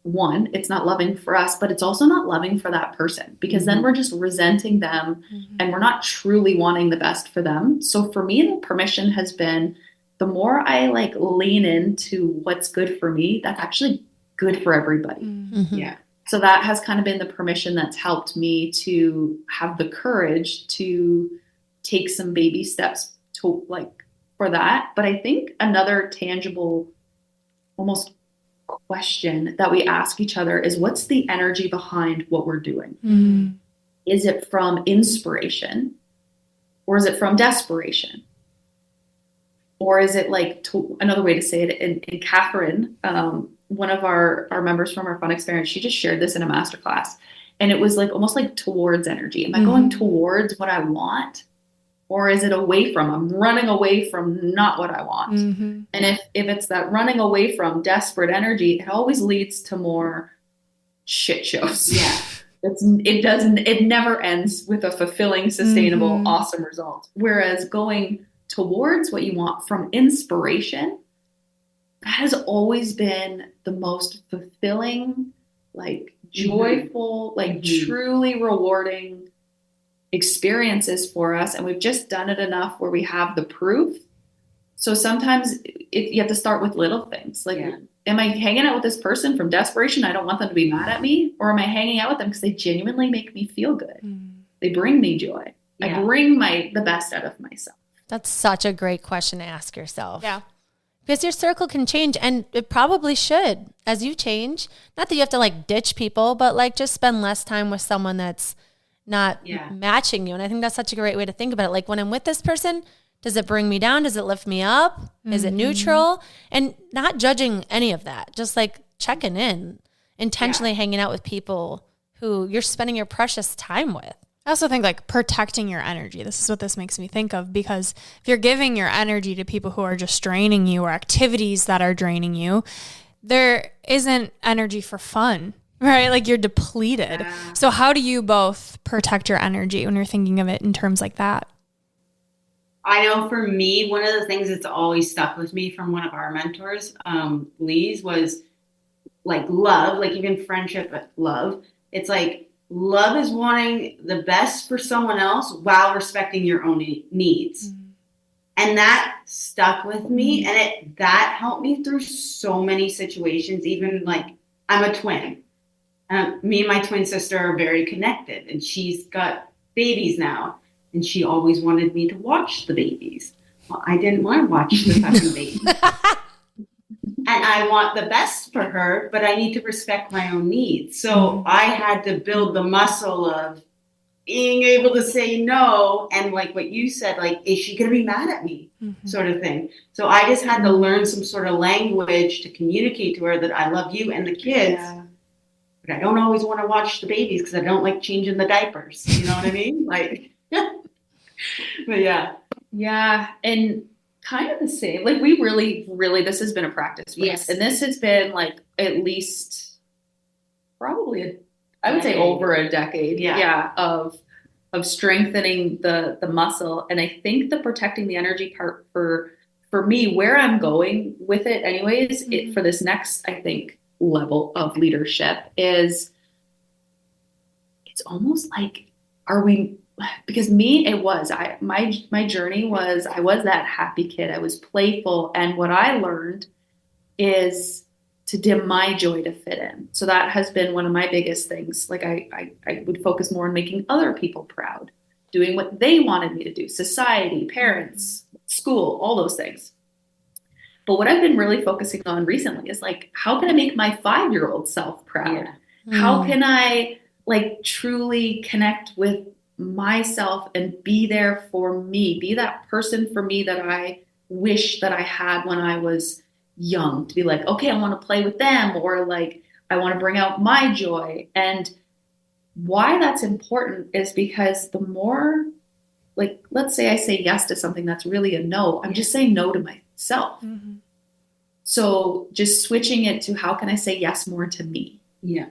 one, it's not loving for us, but it's also not loving for that person, because then we're just resenting them and we're not truly wanting the best for them. So for me, the permission has been, the more I like lean into what's good for me, that's actually good for everybody. Yeah. So that has kind of been the permission that's helped me to have the courage to take some baby steps to like for that. But I think another tangible, almost question that we ask each other is, what's the energy behind what we're doing? Is it from inspiration, or is it from desperation? Or is it like, another way to say it, in Catherine, one of our members from our FunXperience, she just shared this in a masterclass, and it was like almost like towards energy. Am I going towards what I want, or is it away from? I'm running away from not what I want. And if it's that running away from desperate energy, it always leads to more shit shows. Yeah. It never ends with a fulfilling, sustainable, awesome result. Whereas going towards what you want from inspiration, that has always been the most fulfilling, like joyful, like truly rewarding experiences for us. And we've just done it enough where we have the proof. So sometimes you have to start with little things. Like, am I hanging out with this person from desperation? I don't want them to be mad at me. Or am I hanging out with them because they genuinely make me feel good? They bring me joy. I bring the best out of myself. That's such a great question to ask yourself. Yeah. Because your circle can change, and it probably should as you change. Not that you have to like ditch people, but like just spend less time with someone that's not matching you. And I think that's such a great way to think about it. Like, when I'm with this person, does it bring me down? Does it lift me up? Is it neutral? And not judging any of that, just like checking in, intentionally hanging out with people who you're spending your precious time with. I also think like protecting your energy. This is what this makes me think of, because if you're giving your energy to people who are just draining you, or activities that are draining you, there isn't energy for fun, right? Like, you're depleted. So how do you both protect your energy when you're thinking of it in terms like that? I know for me, one of the things that's always stuck with me from one of our mentors, Lee's, was like love, like even friendship, but love. It's like, love is wanting the best for someone else while respecting your own needs. And that stuck with me, and that helped me through so many situations. Even like, I'm a twin. Me and my twin sister are very connected, and she's got babies now, and she always wanted me to watch the babies. Well, I didn't want to watch the fucking babies. and I want the best for her, but I need to respect my own needs. So I had to build the muscle of being able to say no. And like what you said, like, is she going to be mad at me? Sort of thing. So I just had to learn some sort of language to communicate to her that I love you and the kids. Yeah. But I don't always want to watch the babies because I don't like changing the diapers. You know what I mean? Like, but yeah. Yeah. And kind of the same. Like we really, this has been a practice. Yes. And this has been like at least probably I would say over a decade. Yeah. Of strengthening the muscle. And I think the protecting the energy part for me, where I'm going with it anyways, it for this next, I think, level of leadership is it's almost like, because me, it was, my journey was, I was that happy kid. I was playful. And what I learned is to dim my joy to fit in. So that has been one of my biggest things. Like I would focus more on making other people proud, doing what they wanted me to do, society, parents, school, all those things. But what I've been really focusing on recently is like, how can I make my 5-year-old self proud? Yeah. How can I like truly connect with myself and be there for me, be that person for me that I wish that I had when I was young, to be like, okay, I want to play with them, or like, I want to bring out my joy. And why that's important is because the more, like, let's say I say yes to something that's really a no, I'm just saying no to myself. So just switching it to how can I say yes more to me? Yeah.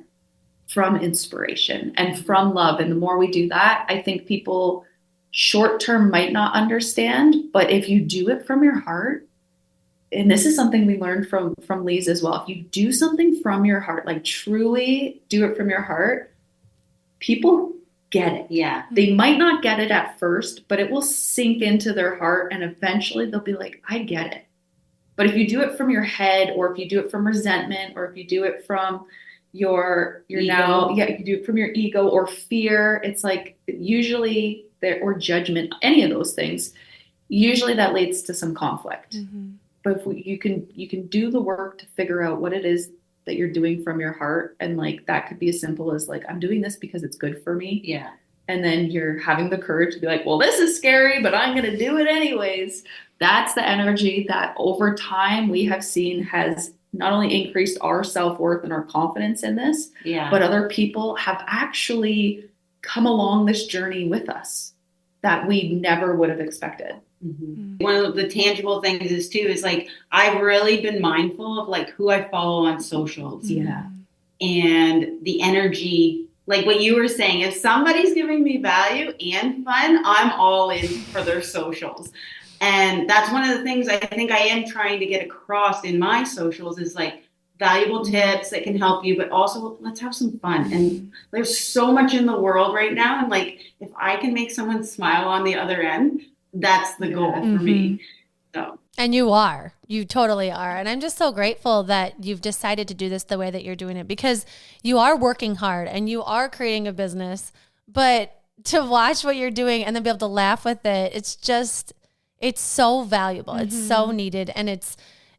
From inspiration and from love. And the more we do that, I think people short term might not understand, but if you do it from your heart, and this is something we learned from Lee's as well. If you do something from your heart, like truly do it from your heart, people get it. Yeah. They might not get it at first, but it will sink into their heart and eventually they'll be like, I get it. But if you do it from your head, or if you do it from resentment, or if you do it from your now, you do it from your ego or fear, it's like usually there, or judgment, any of those things, usually that leads to some conflict. But if you can do the work to figure out what it is that you're doing from your heart, and like that could be as simple as like, I'm doing this because it's good for me. Yeah. And then you're having the courage to be like, well, this is scary, but I'm going to do it anyways. That's the energy that over time we have seen has not only increased our self-worth and our confidence in this, but other people have actually come along this journey with us that we never would have expected. One of the tangible things is too, is like, I've really been mindful of like who I follow on socials. Yeah. And the energy, like what you were saying, if somebody's giving me value and fun, I'm all in for their socials. And that's one of the things I think I am trying to get across in my socials is like valuable tips that can help you, but also let's have some fun. And there's so much in the world right now. And like, if I can make someone smile on the other end, that's the goal for me. So. And you totally are. And I'm just so grateful that you've decided to do this the way that you're doing it, because you are working hard and you are creating a business, but to watch what you're doing and then be able to laugh with it, it's so valuable. It's so needed. And it's,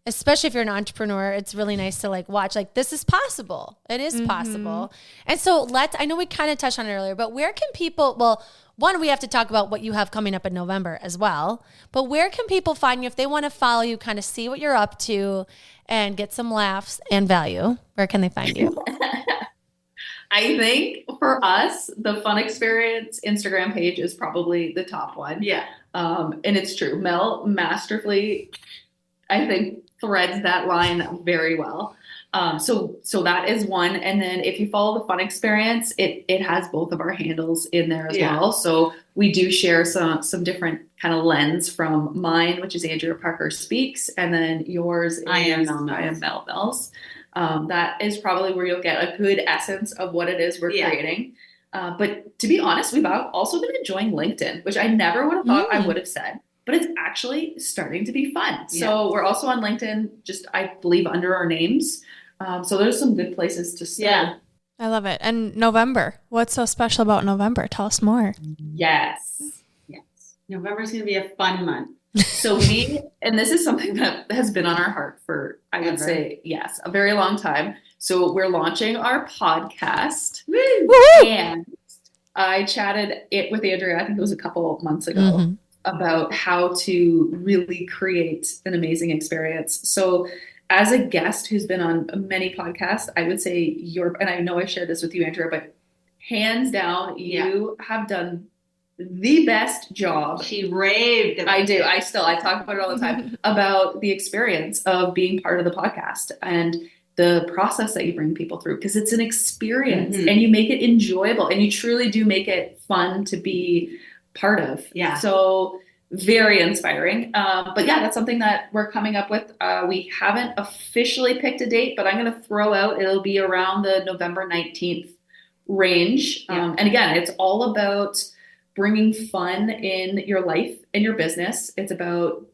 especially if you're an entrepreneur, it's really nice to like watch, like, this is possible. It is possible. And so I know we kind of touched on it earlier, but where can people, well, one, we have to talk about what you have coming up in November as well, but where can people find you if they want to follow you, kind of see what you're up to and get some laughs and value? Where can they find you? I think for us, the FunXperience Instagram page is probably the top one. Yeah. And it's true. Mel masterfully, I think, threads that line very well. So that is one. And then if you follow the FunXperience, it has both of our handles in there as well. So we do share some different kind of lens from mine, which is Andrea Parker Speaks. And then yours is I am Mel Mills. That is probably where you'll get a good essence of what it is we're creating. But to be honest, we've also been enjoying LinkedIn, which I never would have thought I would have said. But it's actually starting to be fun. Yeah. So we're also on LinkedIn, just I believe under our names. So there's some good places to start. Yeah. I love it. And November, what's so special about November? Tell us more. Yes. November is going to be a fun month. So and this is something that has been on our heart for, I would say, yes, a very long time. So we're launching our podcast. Woo-hoo! And I chatted it with Andrea, I think it was a couple of months ago, about how to really create an amazing experience. So as a guest who's been on many podcasts, I would say and I know I shared this with you, Andrea, but hands down, you have done the best job. She raved about I do. I talk about it all the time about the experience of being part of the podcast and the process that you bring people through, because it's an experience and you make it enjoyable and you truly do make it fun to be part of. Yeah. So very inspiring. But yeah, that's something that we're coming up with. We haven't officially picked a date, but I'm going to throw out, it'll be around the November 19th range. And again, it's all about bringing fun in your life and your business. It's about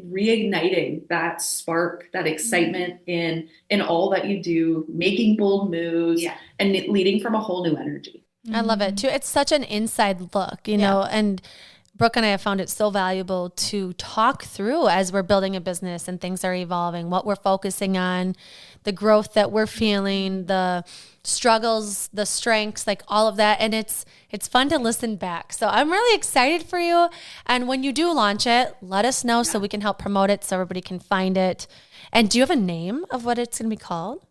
reigniting that spark, that excitement in all that you do, making bold moves and leading from a whole new energy. I love it too. It's such an inside look, you know, and Brooke and I have found it so valuable to talk through as we're building a business and things are evolving, what we're focusing on, the growth that we're feeling, the struggles, the strengths, like all of that. And it's fun to listen back. So I'm really excited for you. And when you do launch it, let us know so we can help promote it so everybody can find it. And do you have a name of what it's going to be called?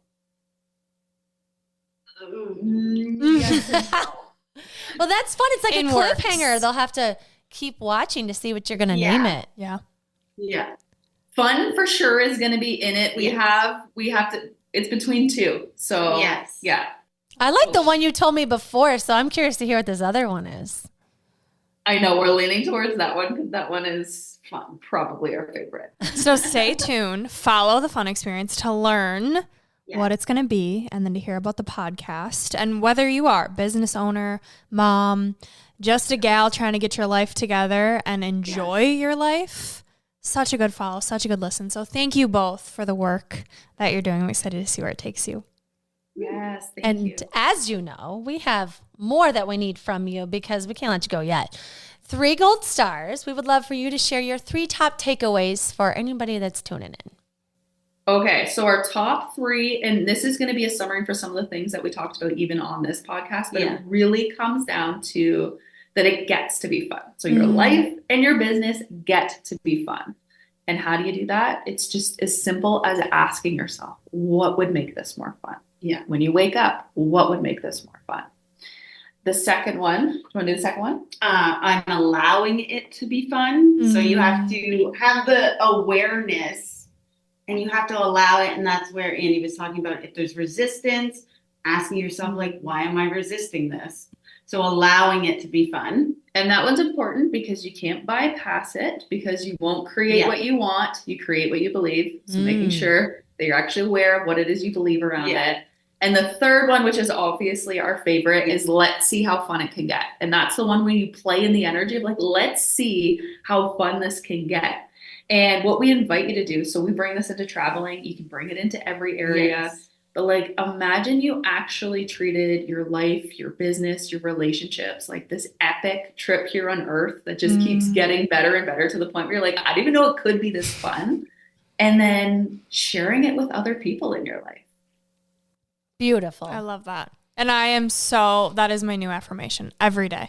Well, that's fun. It's like a cliffhanger. They'll have to keep watching to see what you're going to name it. Yeah. Fun for sure is going to be in it. We have to, it's between two. So yeah. I like the one you told me before. So I'm curious to hear what this other one is. I know we're leaning towards that one because that one is fun, probably our favorite. So stay tuned, follow the FunXperience to learn what it's going to be, and then to hear about the podcast. And whether you are business owner, mom, just a gal trying to get your life together and enjoy your life, such a good follow, such a good listen. So thank you both for the work that you're doing. I'm excited to see where it takes you. Yes, thank you. And as you know, we have more that we need from you because we can't let you go yet. 3 gold stars. We would love for you to share your 3 top takeaways for anybody that's tuning in. Okay, so our top 3, and this is going to be a summary for some of the things that we talked about even on this podcast, but it really comes down to that it gets to be fun. So your life and your business get to be fun. And how do you do that? It's just as simple as asking yourself, what would make this more fun? Yeah. When you wake up, what would make this more fun? The second one, do you want to do the second one? I'm allowing it to be fun. So you have to have the awareness and you have to allow it. And that's where Andy was talking about, if there's resistance, asking yourself, like, why am I resisting this? So allowing it to be fun. And that one's important because you can't bypass it, because you won't create what you want. You create what you believe. So making sure that you're actually aware of what it is you believe around it. And the third one, which is obviously our favorite, is let's see how fun it can get. And that's the one where you play in the energy of like, let's see how fun this can get. And what we invite you to do, so we bring this into traveling. You can bring it into every area. But like, imagine you actually treated your life, your business, your relationships like this epic trip here on earth that just keeps getting better and better to the point where you're like, I didn't even know it could be this fun. And then sharing it with other people in your life. Beautiful. I love that. And that is my new affirmation every day,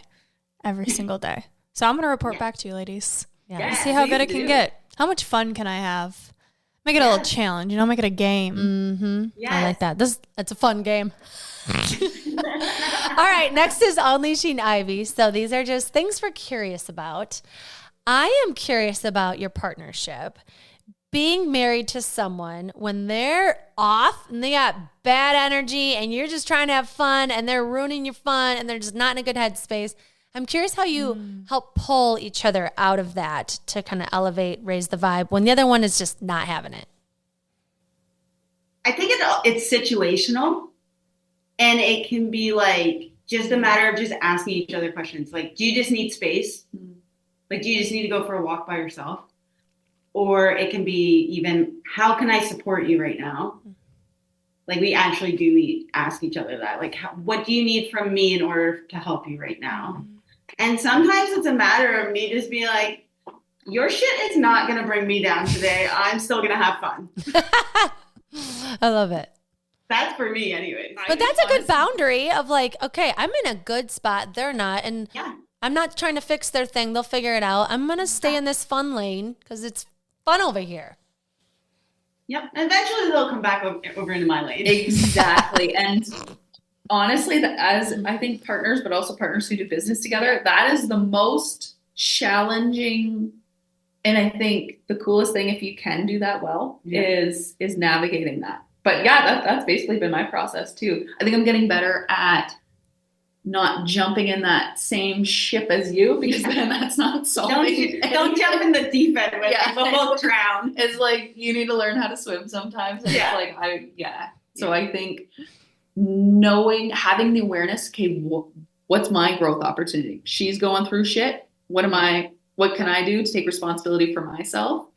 every single day. So I'm going to report back to you, ladies. See how good it can get. How much fun can I have? Make it a little challenge, make it a game. I like that. It's a fun game. All right, next is Unleashing Ivy. So these are just things we're curious about. I am curious about your partnership. Being married to someone when they're off and they got bad energy and you're just trying to have fun and they're ruining your fun and they're just not in a good headspace. I'm curious how you help pull each other out of that to kind of elevate, raise the vibe when the other one is just not having it. I think it's situational, and it can be like just a matter of just asking each other questions. Like, do you just need space? Like, do you just need to go for a walk by yourself? Or it can be even, how can I support you right now? Like, we actually do ask each other that. Like, what do you need from me in order to help you right now? And sometimes it's a matter of me just being like, your shit is not going to bring me down today. I'm still going to have fun. I love it. That's for me anyways. But that's a good boundary of like, okay, I'm in a good spot. They're not. And Yeah. I'm not trying to fix their thing. They'll figure it out. I'm going to stay in this fun lane because it's fun over here. Yep. Eventually they'll come back over into my lane. Exactly. And honestly, as I think partners, but also partners who do business together, that is the most challenging. And I think the coolest thing, if you can do that well, is navigating that. But yeah, that's basically been my process too. I think I'm getting better at not jumping in that same ship as you, because then that's not solving. Don't jump in the deep end with me. We'll both drown. It's like you need to learn how to swim sometimes. And it's like So I think having the awareness, okay, what's my growth opportunity? She's going through shit. What can I do to take responsibility for myself?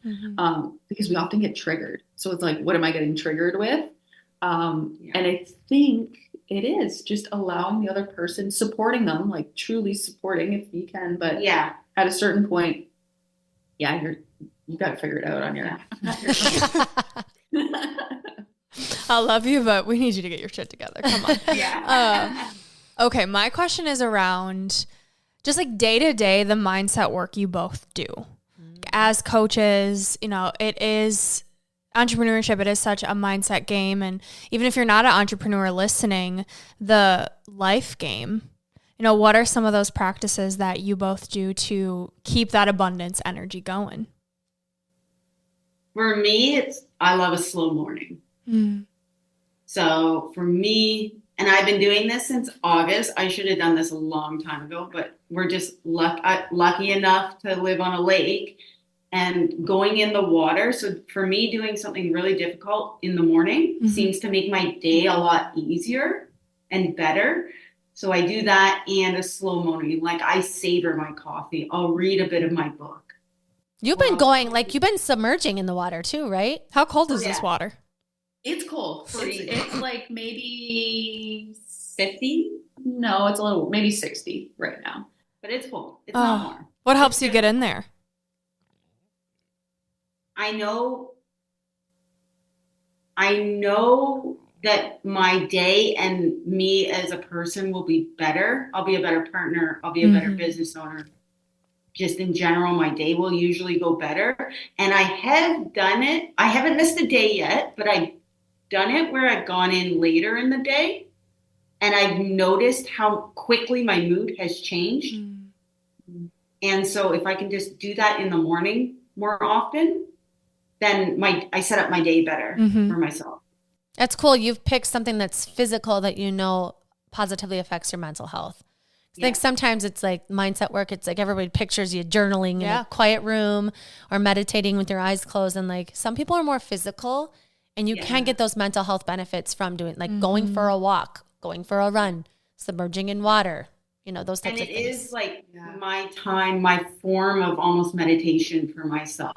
Because we often get triggered. So it's like, what am I getting triggered with? And I think it is just allowing the other person, supporting them, like truly supporting if you can. But at a certain point, you got to figure it out on your own. I love you, but we need you to get your shit together. Come on. Okay, my question is around just like day to day, the mindset work you both do. As coaches, it is entrepreneurship. It is such a mindset game. And even if you're not an entrepreneur listening, the life game, what are some of those practices that you both do to keep that abundance energy going? For me, I love a slow morning. So for me, and I've been doing this since August. I should have done this a long time ago, but we're just lucky enough to live on a lake and going in the water. So for me, doing something really difficult in the morning seems to make my day a lot easier and better. So I do that and a slow morning. Like I savor my coffee. I'll read a bit of my book. You've been you've been submerging in the water too, right? How cold is this water? It's cold. It's like maybe 50. No, it's a little, maybe 60 right now. But it's cold. It's not warm. What helps you get in there? I know that my day and me as a person will be better. I'll be a better partner. I'll be a better business owner. Just in general, my day will usually go better. And I have done it. I haven't missed a day yet, but I've done it where I've gone in later in the day. And I've noticed how quickly my mood has changed. And so if I can just do that in the morning more often, then I set up my day better for myself. That's cool. You've picked something that's physical that positively affects your mental health. I think sometimes it's like mindset work. It's like everybody pictures you journaling in a quiet room or meditating with your eyes closed. And like some people are more physical and you can get those mental health benefits from doing like going for a walk, going for a run, submerging in water, those types of things. And it is like my time, my form of almost meditation for myself.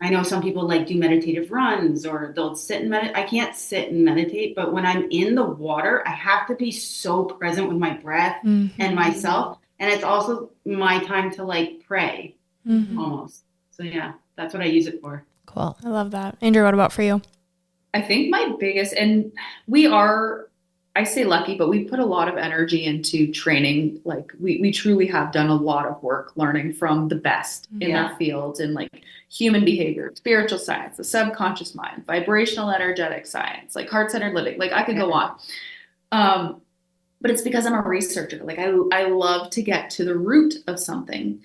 I know some people like do meditative runs or they'll sit and meditate. I can't sit and meditate, but when I'm in the water, I have to be so present with my breath and myself. And it's also my time to like pray almost. So that's what I use it for. Cool. I love that. Andrea, what about for you? I think my biggest, and I say lucky, but we put a lot of energy into training. Like we truly have done a lot of work learning from the best in their fields and like human behavior, spiritual science, the subconscious mind, vibrational energetic science, like heart-centered living. Like I could go on. But it's because I'm a researcher. Like I love to get to the root of something.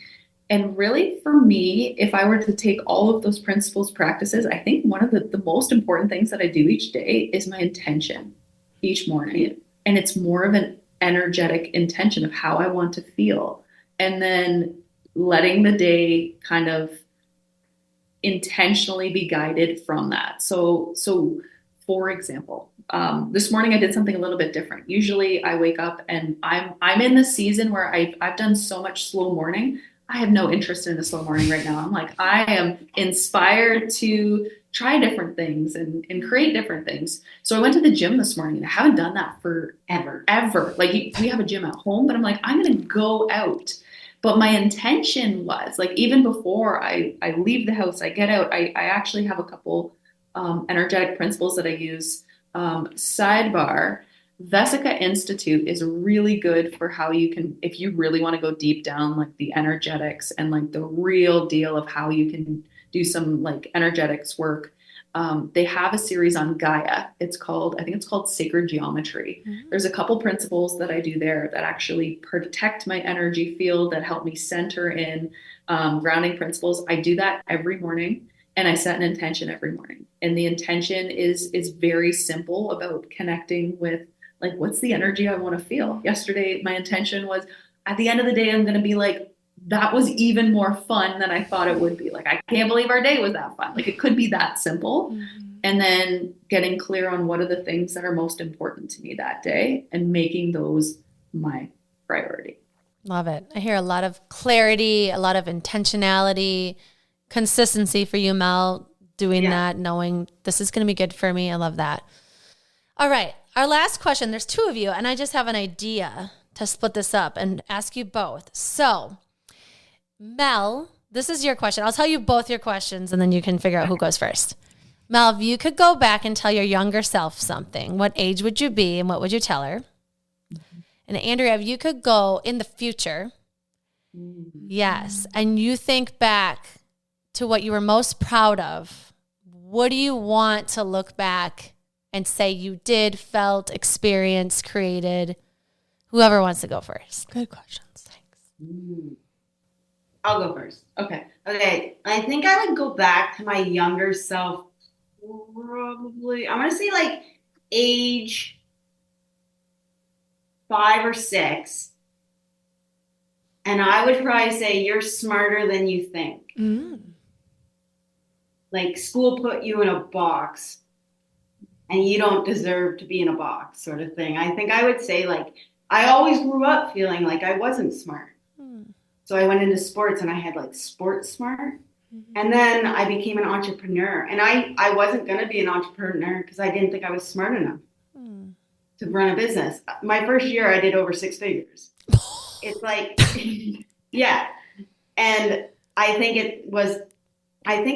And really for me, if I were to take all of those principles, practices, I think one of the most important things that I do each day is my intention. Each morning. And it's more of an energetic intention of how I want to feel. And then letting the day kind of intentionally be guided from that. So for example, this morning I did something a little bit different. Usually I wake up and I'm in the season where I've done so much slow morning. I have no interest in the slow morning right now. I'm like, I am inspired to try different things and create different things. So I went to the gym this morning and I haven't done that forever. Like we have a gym at home, but I'm like, I'm going to go out But my intention was like, even before I leave the house, I get out, I actually have a couple energetic principles that I use. Sidebar, Vesica Institute is really good for how you can, if you really want to go deep down, like the energetics and like the real deal of how you can do some like energetics work. They have a series on Gaia. I think it's called Sacred Geometry. Mm-hmm. There's a couple principles that I do there that actually protect my energy field, that help me center in grounding principles. I do that every morning, and I set an intention every morning. And the intention is very simple about connecting with like, what's the energy I want to feel? Yesterday, my intention was, at the end of the day, I'm going to be like, that was even more fun than I thought it would be. Like, I can't believe our day was that fun. Like, it could be that simple. Mm-hmm. And then getting clear on what are the things that are most important to me that day and making those my priority. Love it. I hear a lot of clarity, a lot of intentionality, consistency for you, Mel, doing that, knowing this is going to be good for me. I love that. All right. Our last question, there's two of you, and I just have an idea to split this up and ask you both. So, Mel, this is your question. I'll tell you both your questions, and then you can figure out who goes first. Mel, if you could go back and tell your younger self something, what age would you be and what would you tell her? Mm-hmm. And Andrea, if you could go in the future, yes, and you think back to what you were most proud of, what do you want to look back and say you did, felt, experienced, created? Whoever wants to go first. Good questions. Thanks. I'll go first. Okay. I think I would go back to my younger self, probably, I'm going to say like age 5 or 6. And I would probably say, you're smarter than you think. Mm. Like, school put you in a box and you don't deserve to be in a box, sort of thing. I think I would say, like, I always grew up feeling like I wasn't smart. So I went into sports and I had like sports smart. Mm-hmm. And then I became an entrepreneur. And I wasn't going to be an entrepreneur because I didn't think I was smart enough to run a business. My first year, I did over 6 figures. It's like, yeah. And I think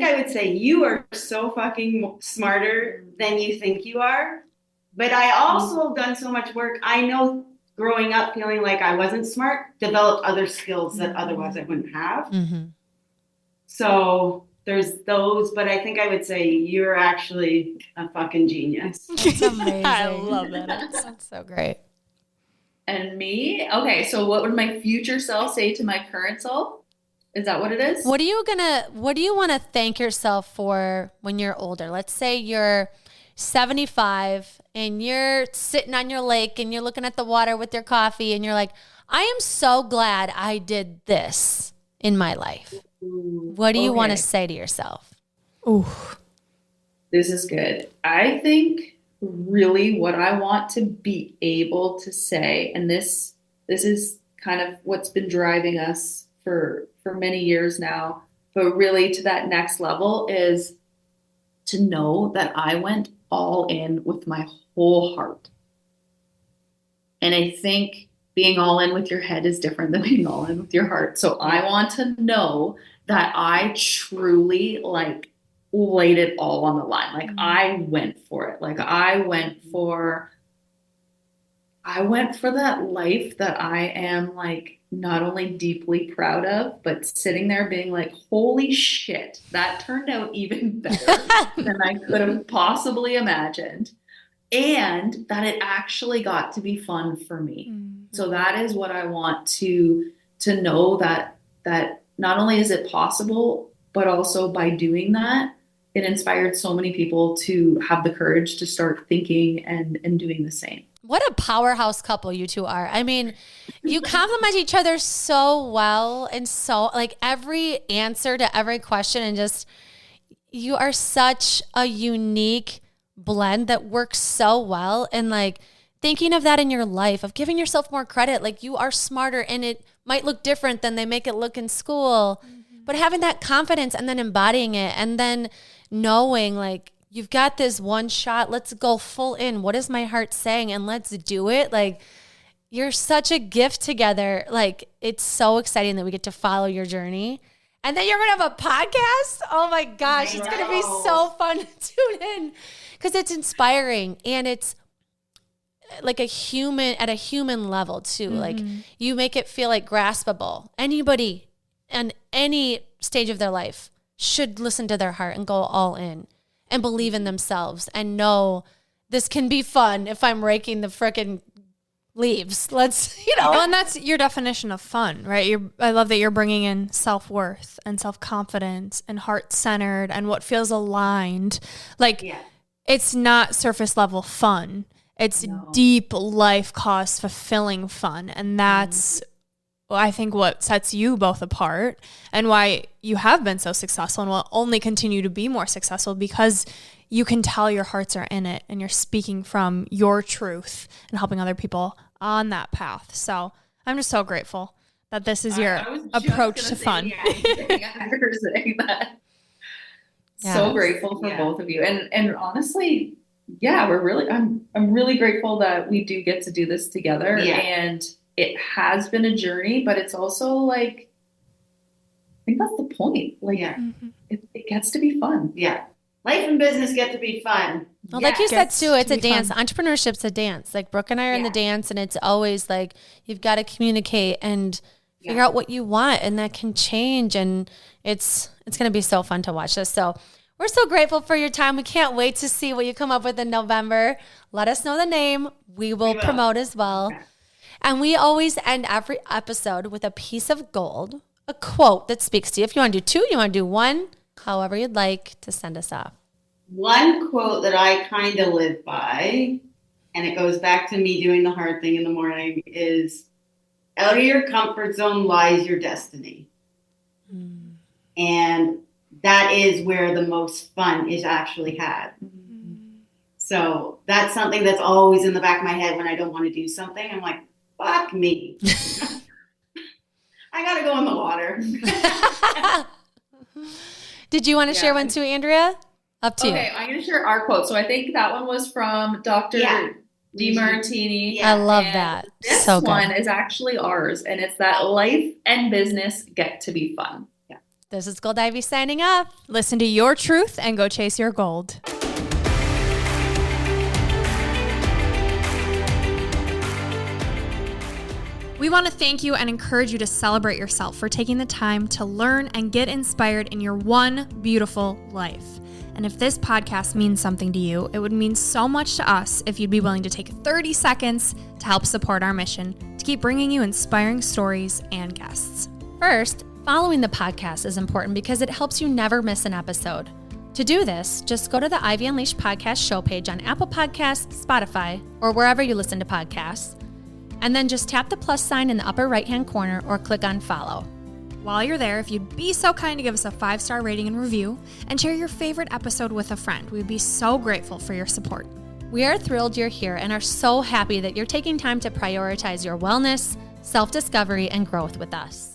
I would say, you are so fucking smarter than you think you are. But I also done so much work. I know growing up feeling like I wasn't smart, developed other skills that otherwise I wouldn't have. Mm-hmm. So there's those, but I think I would say you're actually a fucking genius. That's amazing. I love that. That's so great. And me? Okay, so what would my future self say to my current self? Is that what it is? What do you want to thank yourself for when you're older? Let's say you're 75 and you're sitting on your lake and you're looking at the water with your coffee and you're like, I am so glad I did this in my life. What do you want to say to yourself? Ooh, this is good. I think really what I want to be able to say, and this is kind of what's been driving us for many years now, but really to that next level, is to know that I went all in with my whole heart. And I think being all in with your head is different than being all in with your heart. So I want to know that I truly like laid it all on the line. Like I went for it. Like I went for that life that I am like not only deeply proud of, but sitting there being like, holy shit, that turned out even better than I could have possibly imagined. And that it actually got to be fun for me. Mm-hmm. So that is what I want to know, that not only is it possible, but also by doing that, it inspired so many people to have the courage to start thinking and doing the same. What a powerhouse couple you two are. I mean, you complement each other so well, and so like every answer to every question, and just, you are such a unique blend that works so well. And like thinking of that in your life, of giving yourself more credit, like you are smarter and it might look different than they make it look in school, but having that confidence and then embodying it, and then knowing like, you've got this one shot. Let's go full in. What is my heart saying? And let's do it. Like, you're such a gift together. Like, it's so exciting that we get to follow your journey. And then you're going to have a podcast? Oh my gosh, it's going to be so fun to tune in because it's inspiring and it's like at a human level too. Like, you make it feel like graspable. Anybody in any stage of their life should listen to their heart and go all in and believe in themselves and know this can be fun if I'm raking the frickin' leaves. Let's, Well, and that's your definition of fun, right? I love that you're bringing in self-worth and self-confidence and heart-centered and what feels aligned. Like, it's not surface level fun. It's deep life cost fulfilling fun. And that's, I think, what sets you both apart and why you have been so successful and will only continue to be more successful because you can tell your hearts are in it and you're speaking from your truth and helping other people on that path. So I'm just so grateful that this is your approach to fun. Saying that. So grateful for both of you. And honestly, I'm really grateful that we do get to do this together. And it has been a journey, but it's also like, I think that's the point. Like, it gets to be fun. Yeah. Life and business get to be fun. Well, like you said too, it's a dance. Fun. Entrepreneurship's a dance. Like, Brooke and I are in the dance, and it's always like you've got to communicate and figure out what you want, and that can change. And it's going to be so fun to watch this. So we're so grateful for your time. We can't wait to see what you come up with in November. Let us know the name. We will promote as well. Okay. And we always end every episode with a piece of gold, a quote that speaks to you. If you want to do two, you want to do one, however you'd like to send us off. One quote that I kind of live by, and it goes back to me doing the hard thing in the morning, is out of your comfort zone lies your destiny. And that is where the most fun is actually had. So that's something that's always in the back of my head when I don't want to do something. I'm like, fuck me. I got to go in the water. Did you want to share one too, Andrea? Up to you. Okay, I'm going to share our quote. So I think that one was from Dr. DeMartini. I love that. This one is actually ours, and it's that life and business get to be fun. Yeah. This is Gold Ivy signing off. Listen to your truth and go chase your gold. We want to thank you and encourage you to celebrate yourself for taking the time to learn and get inspired in your one beautiful life. And if this podcast means something to you, it would mean so much to us if you'd be willing to take 30 seconds to help support our mission to keep bringing you inspiring stories and guests. First, following the podcast is important because it helps you never miss an episode. To do this, just go to the Ivy Unleashed podcast show page on Apple Podcasts, Spotify, or wherever you listen to podcasts. And then just tap the plus sign in the upper right-hand corner or click on follow. While you're there, if you'd be so kind to give us a 5-star rating and review and share your favorite episode with a friend, we'd be so grateful for your support. We are thrilled you're here and are so happy that you're taking time to prioritize your wellness, self-discovery, and growth with us.